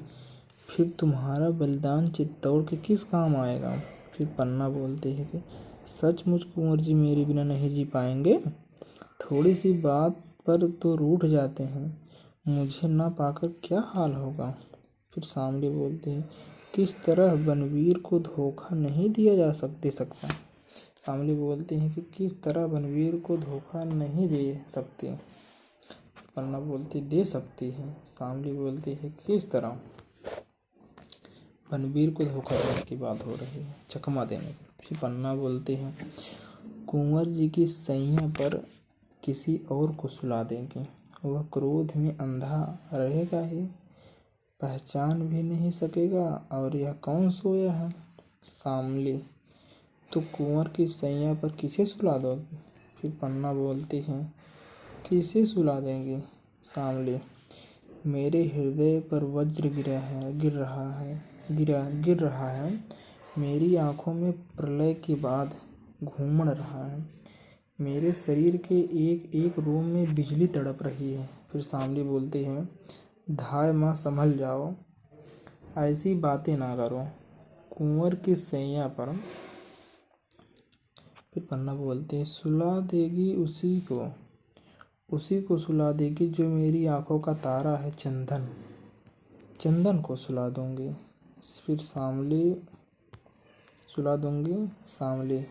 फिर तुम्हारा बलिदान चित्तौड़ के किस काम आएगा। फिर पन्ना बोलते हैं कि सचमुच कुंवर जी मेरे बिना नहीं जी पाएंगे। थोड़ी सी बात पर तो रूठ जाते हैं, मुझे ना पाकर क्या हाल होगा। फिर सांवली बोलते हैं किस तरह बनवीर को धोखा नहीं दिया दे सकता। सांवली बोलते हैं कि किस तरह बनवीर को धोखा नहीं दे सकते। पन्ना बोलती दे सकती है। सांवली बोलती है किस तरह। बनवीर को धोखा देने की बात हो रही है, चकमा देने की। फिर पन्ना बोलते हैं कुंवर जी की सैया पर किसी और को सुला देंगे, वह क्रोध में अंधा रहेगा ही, पहचान भी नहीं सकेगा और यह कौन सोया है। सांवली तो कुंवर की सैया पर किसे सुला दोगी। फिर पन्ना बोलती है किसे सुला देंगी। सांवली मेरे हृदय पर वज्र गिर रहा है, मेरी आंखों में प्रलय के बाद घूमड़ रहा है, मेरे शरीर के एक एक रोम में बिजली तड़प रही है। फिर सांवली बोलती है धाय माँ संभल जाओ, ऐसी बातें ना करो कुंवर की सैया पर। फिर पन्ना बोलते हैं सुला देगी उसी को सुला देगी जो मेरी आंखों का तारा है चंदन को सुला दूंगी। फिर सांवली सुला दूंगी। सांवली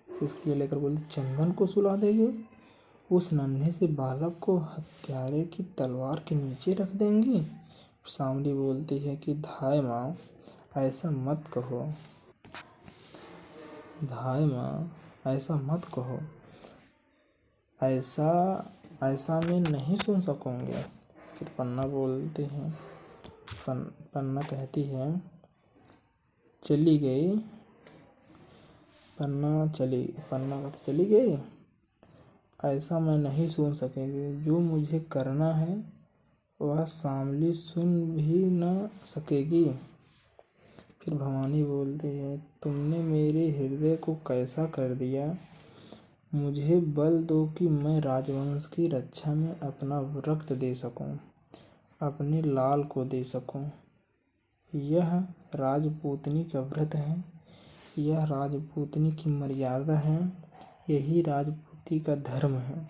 सिसकी लेकर बोलती चंदन को सुला देगी, उस नन्हे से बालक को हत्यारे की तलवार के नीचे रख देंगी। सांवली बोलती है कि धाय माँ ऐसा मत कहो, धाय माँ ऐसा मत कहो, ऐसा मैं नहीं सुन सकूंगी। फिर पन्ना बोलती है पन्ना कहती है चली गई। पन्ना चली गई, ऐसा मैं नहीं सुन सकेगी, जो मुझे करना है वह सांवली सुन भी न सकेगी। फिर भवानी बोलती है तुमने मेरे हृदय को कैसा कर दिया, मुझे बल दो कि मैं राजवंश की रक्षा में अपना रक्त दे सकूं, अपने लाल को दे सकूं। यह राजपूतनी का व्रत है, यह राजपूतनी की मर्यादा है, यही राजपूती का धर्म है।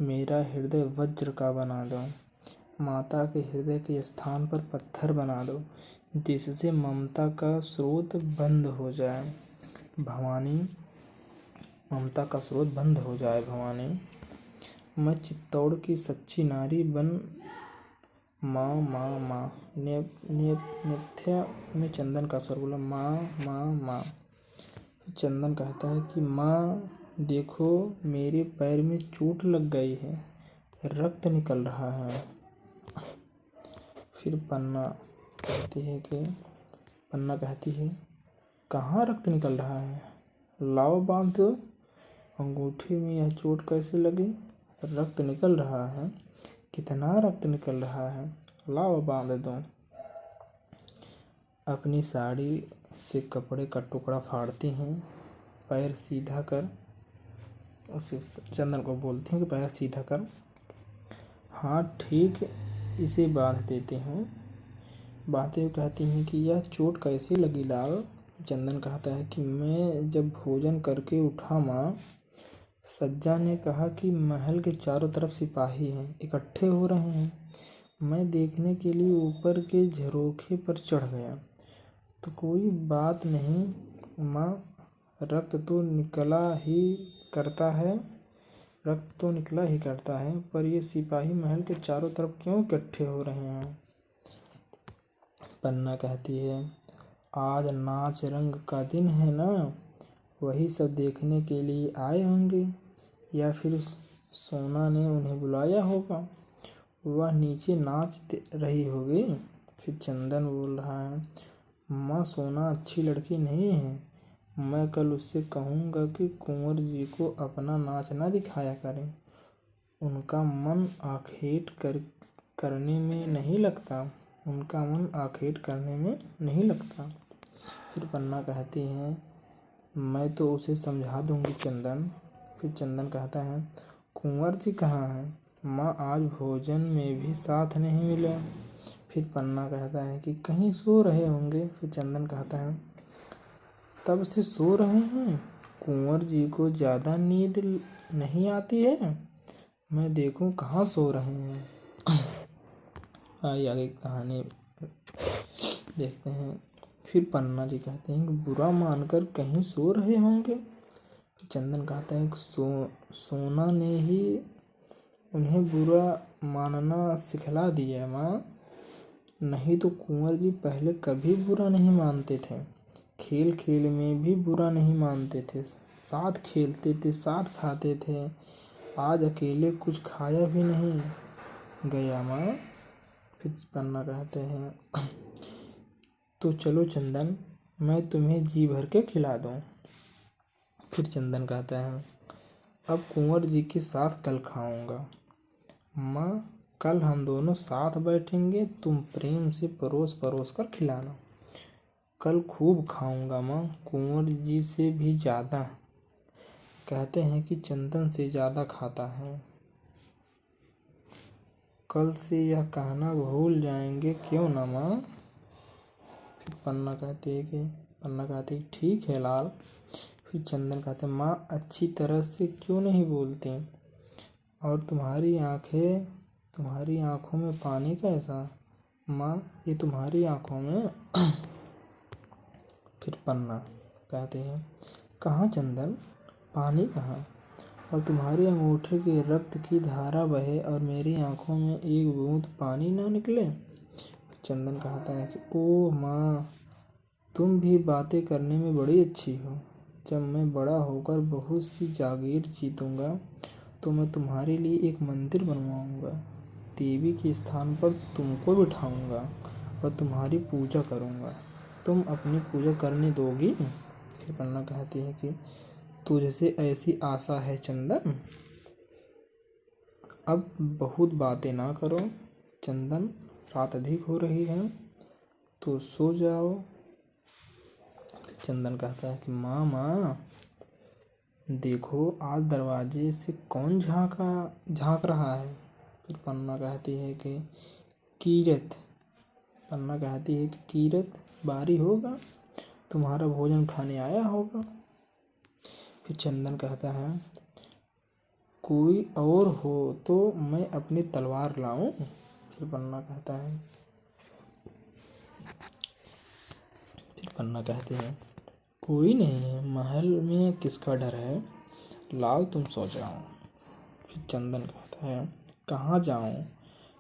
मेरा हृदय वज्र का बना दो, माता के हृदय के स्थान पर पत्थर बना दो, जिससे ममता का स्रोत बंद हो जाए। भवानी ममता का स्रोत बंद हो जाए। भवानी मैं चित्तौड़ की सच्ची नारी बन माँ माँ माँ नेथ्या में चंदन का स्वर बोला माँ माँ माँ। चंदन कहता है कि माँ देखो मेरे पैर में चोट लग गई है, रक्त निकल रहा है। फिर पन्ना कहती है कहाँ रक्त निकल रहा है, लाओ बांध दो। अंगूठे में यह चोट कैसे लगी, रक्त निकल रहा है, कितना रक्त निकल रहा है, लाओ बांध दो। अपनी साड़ी से कपड़े का टुकड़ा फाड़ती हैं, पैर सीधा कर उसे चंदन को बोलती हैं कि पैर सीधा कर। हाँ ठीक, इसे बांध देते हैं। बातें हुए कहती हैं कि यह चोट कैसे लगी लाल। चंदन कहता है कि मैं जब भोजन करके उठा माँ, सज्जा ने कहा कि महल के चारों तरफ सिपाही हैं, इकट्ठे हो रहे हैं। मैं देखने के लिए ऊपर के झरोखे पर चढ़ गया तो कोई बात नहीं माँ, रक्त तो निकला ही करता है, पर ये सिपाही महल के चारों तरफ क्यों इकट्ठे हो रहे हैं। पन्ना कहती है आज नाच रंग का दिन है ना, वही सब देखने के लिए आए होंगे, या फिर सोना ने उन्हें बुलाया होगा, वह नीचे नाच रही होगी। फिर चंदन बोल रहा है माँ सोना अच्छी लड़की नहीं है, मैं कल उससे कहूँगा कि कुंवर जी को अपना नाच ना दिखाया करें, उनका मन करने में नहीं लगता। फिर पन्ना कहती है मैं तो उसे समझा दूंगी चंदन। फिर चंदन कहता है कुंवर जी कहाँ हैं, माँ आज भोजन में भी साथ नहीं मिले। फिर पन्ना कहता है कि कहीं सो रहे होंगे। फिर चंदन कहता है तब से सो रहे हैं, कुंवर जी को ज़्यादा नींद नहीं आती है, मैं देखूं कहाँ सो रहे हैं। आइए आगे कहानी देखते हैं। फिर पन्ना जी कहते हैं कि बुरा मानकर कहीं सो रहे होंगे। चंदन कहता है कि सोना ने ही उन्हें बुरा मानना सिखला दिया माँ, नहीं तो कुंवर जी पहले कभी बुरा नहीं मानते थे, खेल खेल में भी बुरा नहीं मानते थे, साथ खेलते थे, साथ खाते थे, आज अकेले कुछ खाया भी नहीं गया माँ। फिर पन्ना कहते हैं तो चलो चंदन, मैं तुम्हें जी भर के खिला दूँ। फिर चंदन कहता है अब कुंवर जी के साथ कल खाऊंगा माँ, कल हम दोनों साथ बैठेंगे, तुम प्रेम से परोस परोस कर खिलाना, कल खूब खाऊंगा माँ, कुंवर जी से भी ज़्यादा। कहते हैं कि चंदन से ज़्यादा खाता है। कल से यह कहना भूल जाएंगे क्यों ना माँ। फिर पन्ना कहती है ठीक है लाल। फिर चंदन कहते हैं माँ अच्छी तरह से क्यों नहीं बोलती, और तुम्हारी आंखों में पानी कैसा माँ, ये तुम्हारी आंखों में। फिर पन्ना कहते हैं कहाँ चंदन, पानी कहाँ, और तुम्हारे अंगूठे के रक्त की धारा बहे और मेरी आंखों में एक बूंद पानी ना निकले। चंदन कहता है कि ओह माँ, तुम भी बातें करने में बड़ी अच्छी हो, जब मैं बड़ा होकर बहुत सी जागीर जीतूंगा तो मैं तुम्हारे लिए एक मंदिर बनवाऊंगा, देवी के स्थान पर तुमको बिठाऊंगा और तुम्हारी पूजा करूंगा, तुम अपनी पूजा करने दोगी। फिर पन्ना कहती है कि तुझसे ऐसी आशा है चंदन, अब बहुत बातें ना करो चंदन, रात अधिक हो रही है तो सो जाओ। चंदन कहता है कि माँ देखो आज दरवाजे से कौन झांक रहा है। फिर पन्ना कहती है कि कीरत बारी होगा, तुम्हारा भोजन खाने आया होगा। फिर चंदन कहता है कोई और हो तो मैं अपनी तलवार लाऊं। फिर पन्ना कहते हैं कोई नहीं है, महल में किसका डर है, लाल तुम सो जाओ। फिर चंदन कहता है कहाँ जाऊं,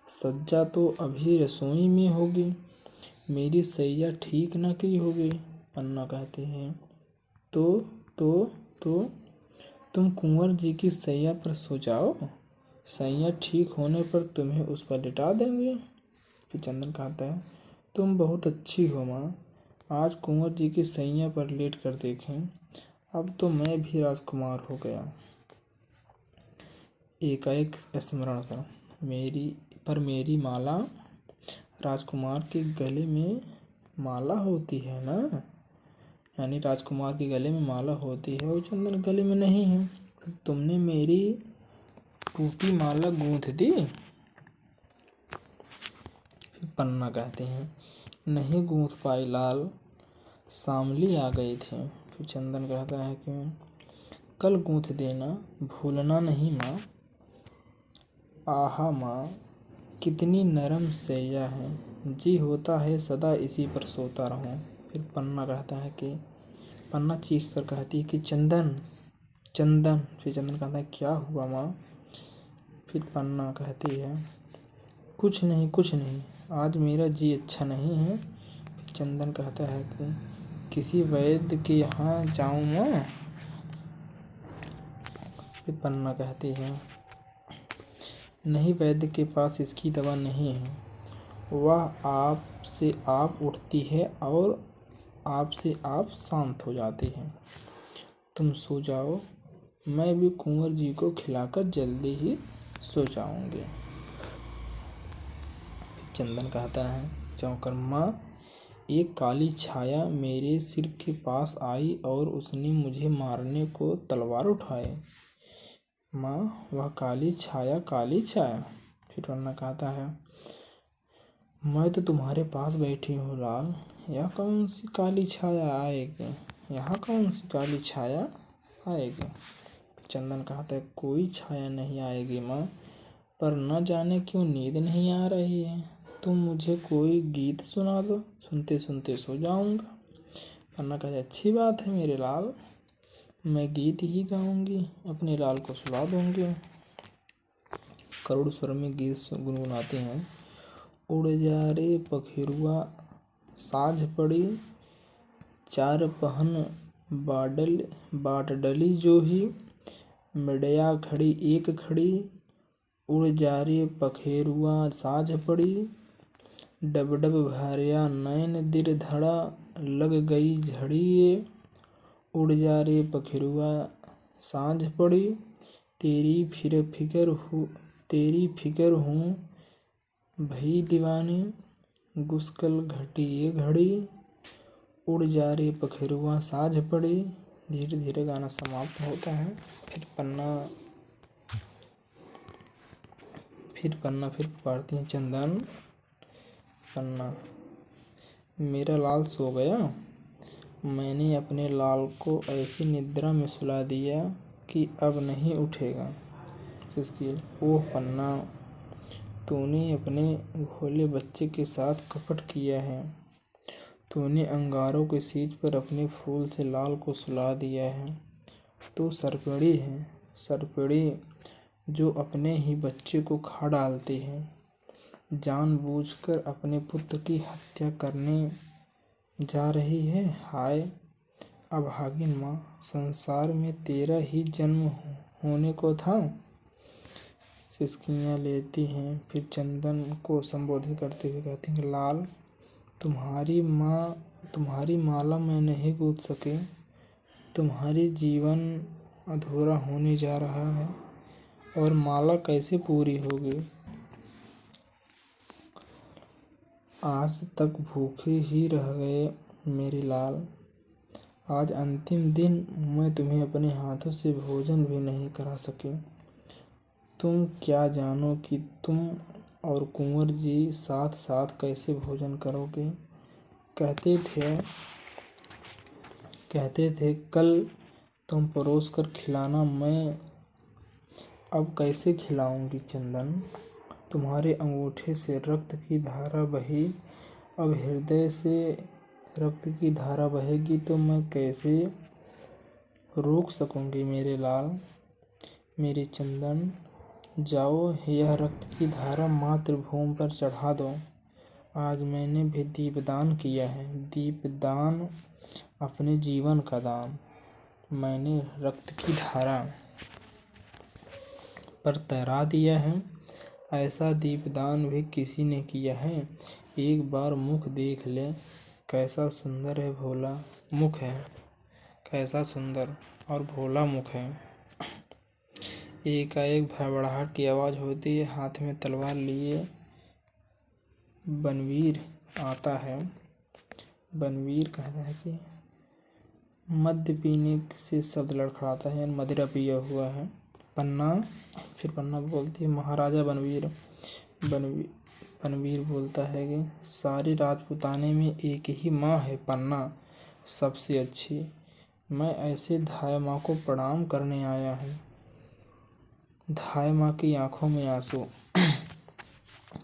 सज्जा तो अभी रसोई में होगी, मेरी सैया ठीक ना की होगी। पन्ना कहती है तो तुम कुंवर जी की सैया पर सो जाओ, सैया ठीक होने पर तुम्हें उस पर लिटा देंगे। फिर चंदन कहता है तुम बहुत अच्छी हो माँ, आज कुंवर जी की सैया पर लेट कर देखें, अब तो मैं भी राजकुमार हो गया। एकाएक स्मरण कर मेरी माला, राजकुमार के गले में माला होती है ना, यानी राजकुमार के गले में माला होती है और चंदन गले में नहीं है, तुमने मेरी टूटी माला गूंथ दी। पन्ना कहते हैं नहीं गूंथ पाई लाल, सांवली आ गई थी। फिर चंदन कहता है कि कल गूंथ देना, भूलना नहीं माँ। आहा माँ कितनी नरम सैया है, जी होता है सदा इसी पर सोता रहूं। फिर पन्ना चीख कर कहती है कि चंदन। फिर चंदन कहता है क्या हुआ माँ। फिर पन्ना कहती है कुछ नहीं, आज मेरा जी अच्छा नहीं है। फिर चंदन कहता है कि किसी वैद्य के यहाँ जाऊँ माँ। फिर पन्ना कहती है नहीं, वैद्य के पास इसकी दवा नहीं है, वह आपसे आप उठती है और आपसे आप शांत हो जाती है, तुम सो जाओ, मैं भी कुंवर जी को खिलाकर जल्दी ही सो जाऊंगी। चंदन कहता है चौंकर माँ, एक काली छाया मेरे सिर के पास आई और उसने मुझे मारने को तलवार उठाई। माँ वह काली छाया। फिर पन्ना कहता है मैं तो तुम्हारे पास बैठी हूँ लाल, यह कौन सी काली छाया आएगी, यहाँ कौन सी काली छाया आएगी। चंदन कहता है कोई छाया नहीं आएगी माँ, पर न जाने क्यों नींद नहीं आ रही है। तुम मुझे कोई गीत सुना दो, सुनते सुनते सो जाऊंगा। पन्ना कहता है अच्छी बात है मेरे लाल, मैं गीत ही गाऊंगी, अपने लाल को सुला दूंगी। करुण स्वर में गीत गुनगुनाते हैं। उड़ जा रे पखेरुआ साझ पड़ी, चार पहन बाट डली जो ही, मिड़या खड़ी एक खड़ी, उड़ जा रे पखेरुआ साझ पड़ी, डब डब भरिया नैन दिर धड़ा, लग गई झड़ी ये, उड़ जा रे पखेरुआ साँझ पड़ी, तेरी फिकर हूँ भई दीवानी, गुस्कल घटी ये घड़ी, उड़ जा रे पखेरुआ साँझ पड़ी। धीरे धीरे गाना समाप्त होता है। फिर पढ़ती हैं चंदन। पन्ना मेरा लाल सो गया, मैंने अपने लाल को ऐसी निद्रा में सुला दिया कि अब नहीं उठेगा। ओह पन्ना, तूने अपने भोले बच्चे के साथ कपट किया है। तूने अंगारों के सींच पर अपने फूल से लाल को सुला दिया है। तू सरपड़ी है, सरपड़ी जो अपने ही बच्चे को खा डालती है। जानबूझकर अपने पुत्र की हत्या करने जा रही है। हाय अभागिन माँ, संसार में तेरा ही जन्म होने को था। सिसकियाँ लेती हैं। फिर चंदन को संबोधित करते हुए कहती हैं लाल, तुम्हारी माला मैं नहीं गूंथ सकी। तुम्हारी जीवन अधूरा होने जा रहा है और माला कैसे पूरी होगी। आज तक भूखे ही रह गए मेरे लाल। आज अंतिम दिन मैं तुम्हें अपने हाथों से भोजन भी नहीं करा सकी। तुम क्या जानो कि तुम और कुंवर जी साथ साथ कैसे भोजन करोगे। कहते थे कल तुम परोस कर खिलाना, मैं अब कैसे खिलाऊंगी चंदन। तुम्हारे अंगूठे से रक्त की धारा बही, अब हृदय से रक्त की धारा बहेगी तो मैं कैसे रोक सकूंगी मेरे लाल। मेरे चंदन, जाओ यह रक्त की धारा मातृभूमि पर चढ़ा दो। आज मैंने भी दीपदान किया है, दीपदान अपने जीवन का दान। मैंने रक्त की धारा पर तैरा दिया है, ऐसा दीपदान भी किसी ने किया है। एक बार मुख देख ले, कैसा सुंदर है भोला मुख है, कैसा सुंदर और भोला मुख है। एकाएक भड़बड़ाहट की आवाज़ होती है। हाथ में तलवार लिए बनवीर आता है। बनवीर कहता है कि मद्य पीने से शब्द लड़खड़ाता है, मदिरा पिया हुआ है। फिर पन्ना बोलती है महाराजा बनवीर बोलता है कि सारी राजपुताने में एक ही माँ है पन्ना, सबसे अच्छी। मैं ऐसे धाय माँ को प्रणाम करने आया हूँ। धाय माँ की आंखों में आंसू।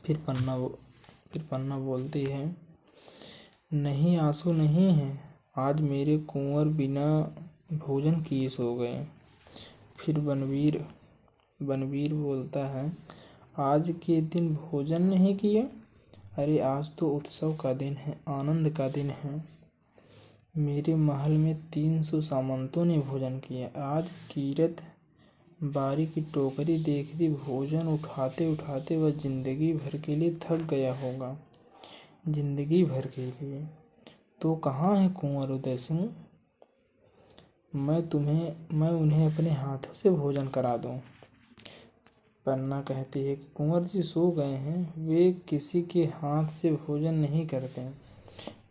फिर पन्ना बोलती है नहीं, आंसू नहीं है, आज मेरे कुंवर बिना भोजन किए सो गए। फिर बनवीर बोलता है आज के दिन भोजन नहीं किया। अरे आज तो उत्सव का दिन है, आनंद का दिन है। मेरे महल में 300 सामंतों ने भोजन किया। आज कीरत बारी की टोकरी देखती, भोजन उठाते उठाते वह जिंदगी भर के लिए थक गया होगा। जिंदगी भर के लिए। तो कहाँ है कुंवर उदय सिंह। मैं उन्हें अपने हाथों से भोजन करा दूं। पन्ना कहती है कि कुंवर जी सो गए हैं, वे किसी के हाथ से भोजन नहीं करते,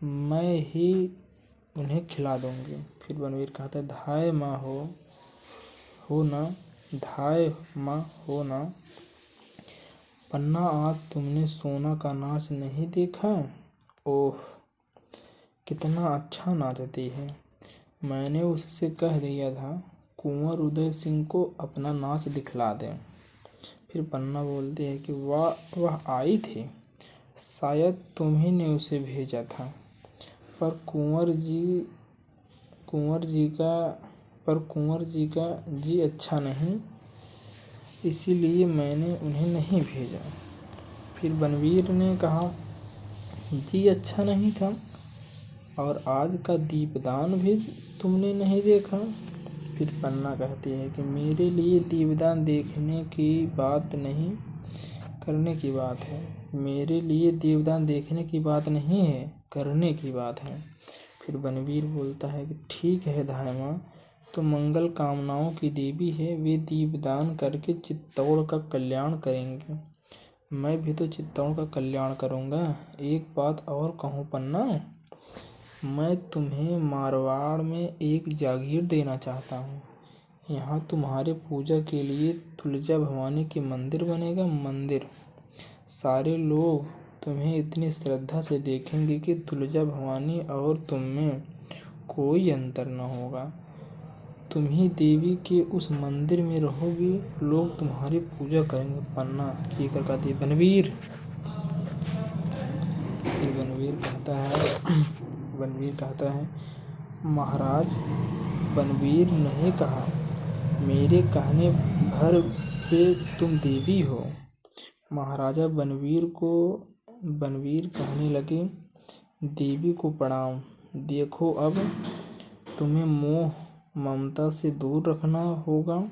मैं ही उन्हें खिला दूंगी। फिर बनवीर कहता है धाय माँ हो ना, पन्ना, आज तुमने सोना का नाच नहीं देखा? ओह, कितना अच्छा नाचती है। मैंने उससे कह दिया था कुंवर उदय सिंह को अपना नाच दिखला दें। फिर पन्ना बोलती है कि वह आई थी, शायद तुम्ही ने उसे भेजा था, पर कुंवर जी का जी अच्छा नहीं, इसीलिए मैंने उन्हें नहीं भेजा। फिर बनवीर ने कहा, जी अच्छा नहीं था और आज का दीपदान भी तुमने नहीं देखा? फिर पन्ना कहती है कि मेरे लिए दीपदान देखने की बात नहीं, करने की बात है। मेरे लिए दीपदान देखने की बात नहीं है, करने की बात है। फिर बनवीर बोलता है कि ठीक है धायमा, तो मंगल कामनाओं की देवी है, वे दीपदान करके चित्तौड़ का कल्याण करेंगे। मैं भी तो चित्तौड़ का कल्याण करूँगा। एक बात और कहूँ पन्ना, मैं तुम्हें मारवाड़ में एक जागीर देना चाहता हूँ। यहाँ तुम्हारे पूजा के लिए तुलजा भवानी के मंदिर बनेगा, मंदिर। सारे लोग तुम्हें इतनी श्रद्धा से देखेंगे कि तुलजा भवानी और तुम में कोई अंतर न होगा। तुम ही देवी के उस मंदिर में रहोगी, लोग तुम्हारी पूजा करेंगे। पन्ना चीकर कहती है, बनवीर। फिर बनवीर कहता है महाराज, बनवीर नहीं कहा, मेरे कहने भर से तुम देवी हो। महाराजा बनवीर कहने लगे, देवी को प्रणाम। देखो अब तुम्हें मोह ममता से दूर रखना होगा।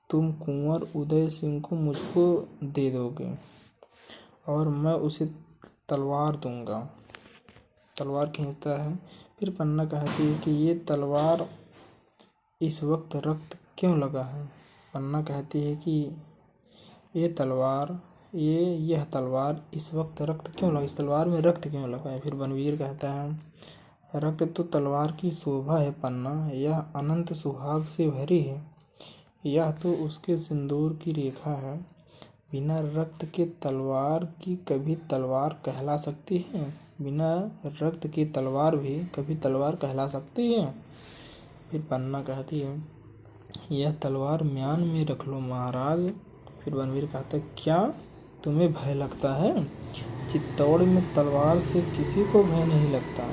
तुम कुंवर उदय सिंह को मुझको दे दोगे और मैं उसे तलवार दूंगा। तलवार खींचता है। फिर पन्ना कहती है कि ये तलवार इस वक्त रक्त क्यों लगा है? पन्ना कहती है कि यह तलवार इस वक्त रक्त क्यों लगा, इस तलवार में रक्त क्यों लगा है? फिर बनवीर कहता है, रक्त तो तलवार की शोभा है पन्ना, यह अनंत सुहाग से भरी है, यह तो उसके सिंदूर की रेखा है। बिना रक्त के तलवार की कभी तलवार कहला सकती है? बिना रक्त की तलवार भी कभी तलवार कहला सकती है? फिर पन्ना कहती है, यह तलवार म्यान में रख लो महाराज। फिर बनवीर कहता है, क्या तुम्हें भय लगता है? चित्तौड़ में तलवार से किसी को भय नहीं लगता।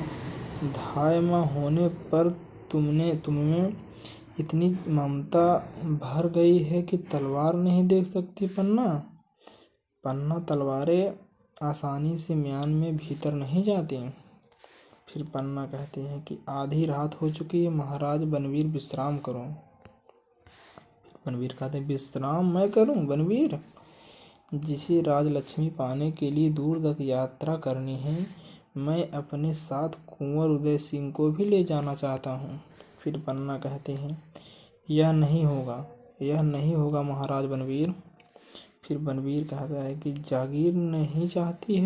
धायमा होने पर तुममें इतनी ममता भर गई है कि तलवार नहीं देख सकती पन्ना, तलवारें आसानी से म्यान में भीतर नहीं जाती। फिर पन्ना कहती है कि आधी रात हो चुकी है महाराज, बनवीर विश्राम करो। बनवीर कहते, विश्राम मैं करूं? बनवीर, जिसे राजलक्ष्मी पाने के लिए दूर तक यात्रा करनी है, मैं अपने साथ कुंवर उदय सिंह को भी ले जाना चाहता हूँ। फिर पन्ना कहते हैं, यह नहीं होगा महाराज बनवीर। फिर बनवीर कहता है कि जागीर नहीं चाहती?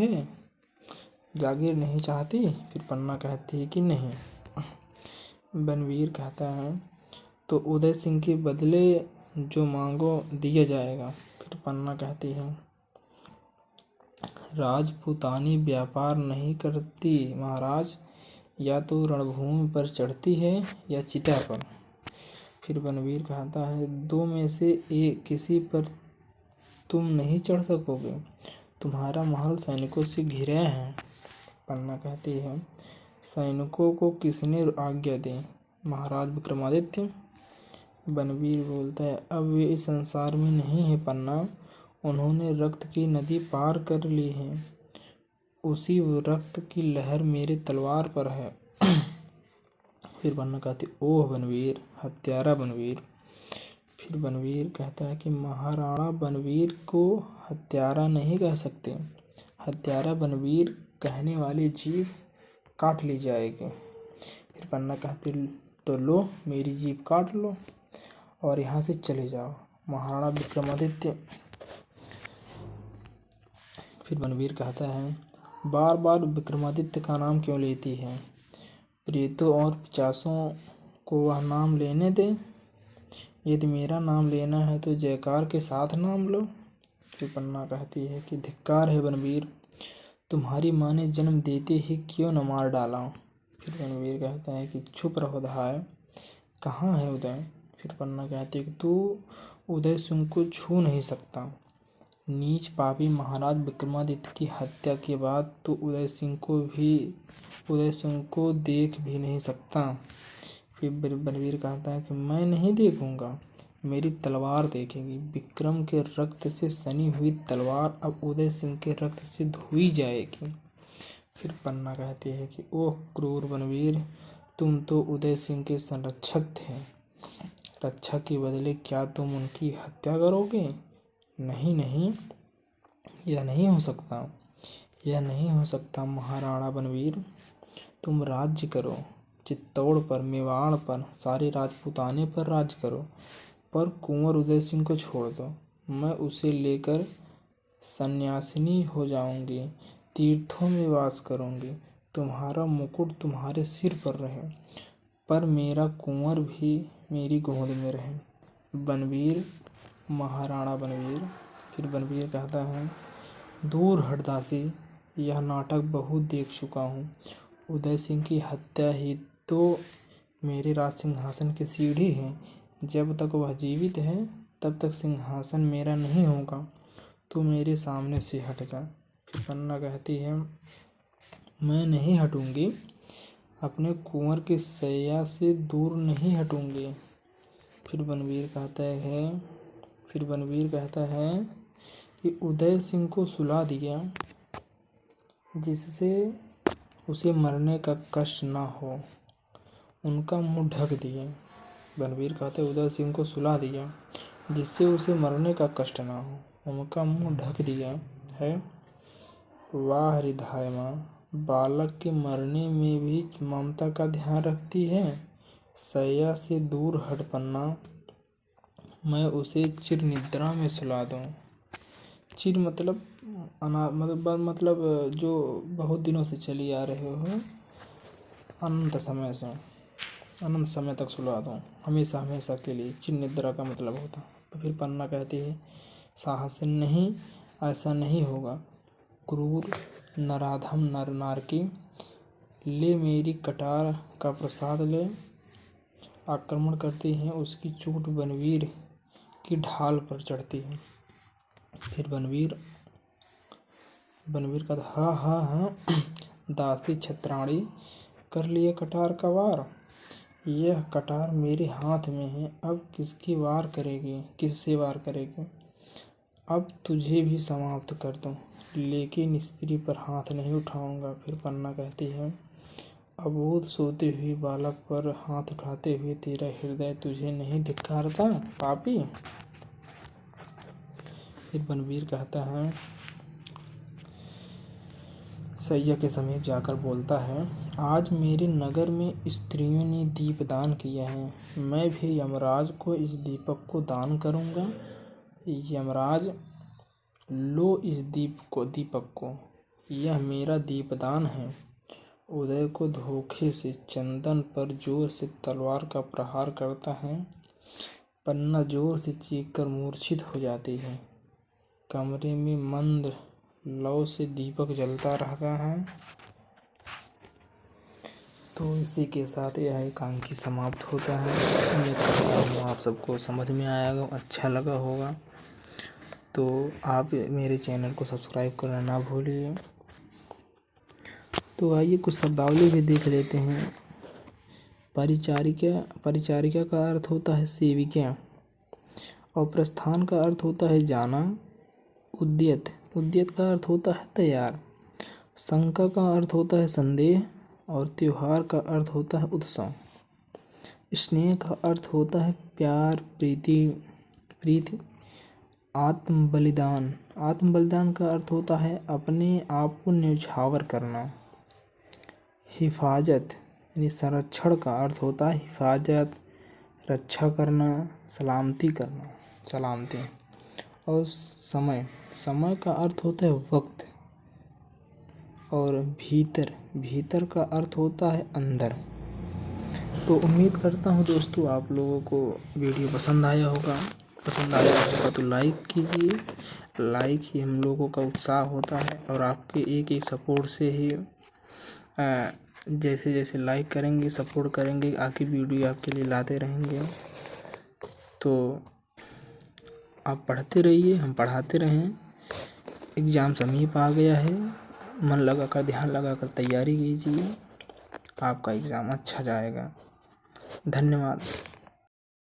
फिर पन्ना कहती है कि नहीं। बनवीर कहता है, तो उदय सिंह के बदले जो मांगो दिया जाएगा। फिर पन्ना कहती है, राजपूतानी व्यापार नहीं करती महाराज, या तो रणभूमि पर चढ़ती है या चिता पर। फिर बनवीर कहता है, दो में से एक किसी पर तुम नहीं चढ़ सकोगे, तुम्हारा महल सैनिकों से घिरा है। पन्ना कहती है, सैनिकों को किसने आज्ञा दी? महाराज विक्रमादित्य। बनवीर बोलता है, अब वे इस संसार में नहीं है पन्ना, उन्होंने रक्त की नदी पार कर ली है, उसी रक्त की लहर मेरे तलवार पर है। फिर पन्ना कहती, ओह बनवीर, हत्यारा बनवीर। फिर बनवीर कहता है कि महाराणा बनवीर को हत्यारा नहीं कह सकते, हत्यारा बनवीर कहने वाली जीभ काट ली जाएगी। फिर पन्ना कहती, तो लो मेरी जीभ काट लो और यहाँ से चले जाओ महाराणा विक्रमादित्य। फिर बनवीर कहता है, बार बार विक्रमादित्य का नाम क्यों लेती है? प्रेतों और पिशाचों को वह नाम लेने दे, यदि मेरा नाम लेना है तो जयकार के साथ नाम लो। फिर पन्ना कहती है कि धिक्कार है बनवीर, तुम्हारी माँ ने जन्म देते ही क्यों न मार डाला। फिर बनवीर कहता है कि चुप रहो धाय, कहाँ है उदय। फिर पन्ना कहती है कि तू उदय सिंह को छू नहीं सकता। नीच पापी महाराज विक्रमादित्य की हत्या के बाद तू उदय सिंह को देख भी नहीं सकता। फिर बनवीर कहता है कि मैं नहीं देखूंगा, मेरी तलवार देखेगी। विक्रम के रक्त से सनी हुई तलवार अब उदय सिंह के रक्त से धोई जाएगी। फिर पन्ना कहती है कि ओह क्रूर बनवीर, तुम तो उदय सिंह के संरक्षक थे, रक्षा के बदले क्या तुम उनकी हत्या करोगे। नहीं नहीं, यह नहीं हो सकता, यह नहीं हो सकता महाराणा बनवीर। तुम राज्य करो, चित्तौड़ पर, मेवाड़ पर, सारे राजपूताने पर राज करो, पर कुंवर उदय सिंह को छोड़ दो। मैं उसे लेकर सन्यासिनी हो जाऊंगी, तीर्थों में वास करूंगी, तुम्हारा मुकुट तुम्हारे सिर पर रहे, पर मेरा कुंवर भी मेरी गोद में रहे। बनवीर, महाराणा बनवीर। फिर बनवीर कहता है, दूर हट दासी, यह नाटक बहुत देख चुका हूँ। उदय सिंह की हत्या ही तो मेरे राज सिंहासन की सीढ़ी है। जब तक वह जीवित है तब तक सिंहासन मेरा नहीं होगा। तू मेरे सामने से हट जा। फिर पन्ना कहती है, मैं नहीं हटूंगी, अपने कुंवर की सैया से दूर नहीं हटूंगी। फिर बनवीर कहता है कि उदय सिंह को सुला दिया जिससे उसे मरने का कष्ट ना हो, उनका मुंह ढक दिए। बनवीर कहते उदय सिंह को सुला दिया जिससे उसे मरने का कष्ट ना हो, उनका मुंह ढक दिया है। वाह रिधाय माँ, बालक के मरने में भी ममता का ध्यान रखती है। सैया से दूर हट पन्ना, मैं उसे चिर निद्रा में सुला दूं। चिर मतलब जो बहुत दिनों से चली आ रहे हो, अनंत समय तक सुला दूं, हमेशा हमेशा के लिए। चिर निद्रा का मतलब होता। तो फिर पन्ना कहती है, साहस नहीं, ऐसा नहीं होगा। क्रूर नराधम नर नारकी, ले मेरी कटार का प्रसाद ले। आक्रमण करती हैं, उसकी चोट बनवीर की ढाल पर चढ़ती है। फिर बनवीर का हाँ दासी छत्राणी, कर लिए कटार का वार। यह कटार मेरे हाथ में है, अब किससे वार करेगी। अब तुझे भी समाप्त कर दूं, लेकिन स्त्री पर हाथ नहीं उठाऊंगा। फिर पन्ना कहती है, अबोध सोते हुए बालक पर हाथ उठाते हुए तेरा हृदय तुझे नहीं धिक्कारता पापी। फिर बनवीर कहता है, सैया के समीप जाकर बोलता है, आज मेरे नगर में स्त्रियों ने दीपदान किया है, मैं भी यमराज को इस दीपक को दान करूंगा। यमराज, लो इस दीपक को, यह मेरा दीपदान है। उदय को धोखे से चंदन पर जोर से तलवार का प्रहार करता है। पन्ना जोर से चीखकर मूर्छित हो जाती है। कमरे में मंद लौ से दीपक जलता रहता है। तो इसी के साथ यह एकांकी समाप्त होता है। उम्मीद करता हूँ आप सबको समझ में आया होगा, अच्छा लगा होगा। तो आप मेरे चैनल को सब्सक्राइब करना ना भूलिए। तो आइए कुछ शब्दावली भी देख लेते हैं। परिचारिका का अर्थ होता है सेविका, और प्रस्थान का अर्थ होता है जाना। उद्यत का अर्थ होता है तैयार। शंका का अर्थ होता है संदेह, और त्योहार का अर्थ होता है उत्सव। स्नेह का अर्थ होता है प्यार, प्रीति। आत्म बलिदान का अर्थ होता है अपने आप को न्यौछावर करना। हिफाजत यानी संरक्षण का अर्थ होता है हिफाजत, रक्षा करना, सलामती। और समय का अर्थ होता है वक्त। और भीतर का अर्थ होता है अंदर। तो उम्मीद करता हूँ दोस्तों आप लोगों को वीडियो पसंद आया होगा। पसंद आया होगा तो लाइक कीजिए। लाइक ही हम लोगों का उत्साह होता है और आपके एक एक सपोर्ट से ही जैसे जैसे लाइक करेंगे, सपोर्ट करेंगे, आगे वीडियो आपके लिए लाते रहेंगे। तो आप पढ़ते रहिए, हम पढ़ाते रहें। एग्ज़ाम समीप आ गया है, मन लगा कर, ध्यान लगा कर तैयारी कीजिए, आपका एग्ज़ाम अच्छा जाएगा। धन्यवाद।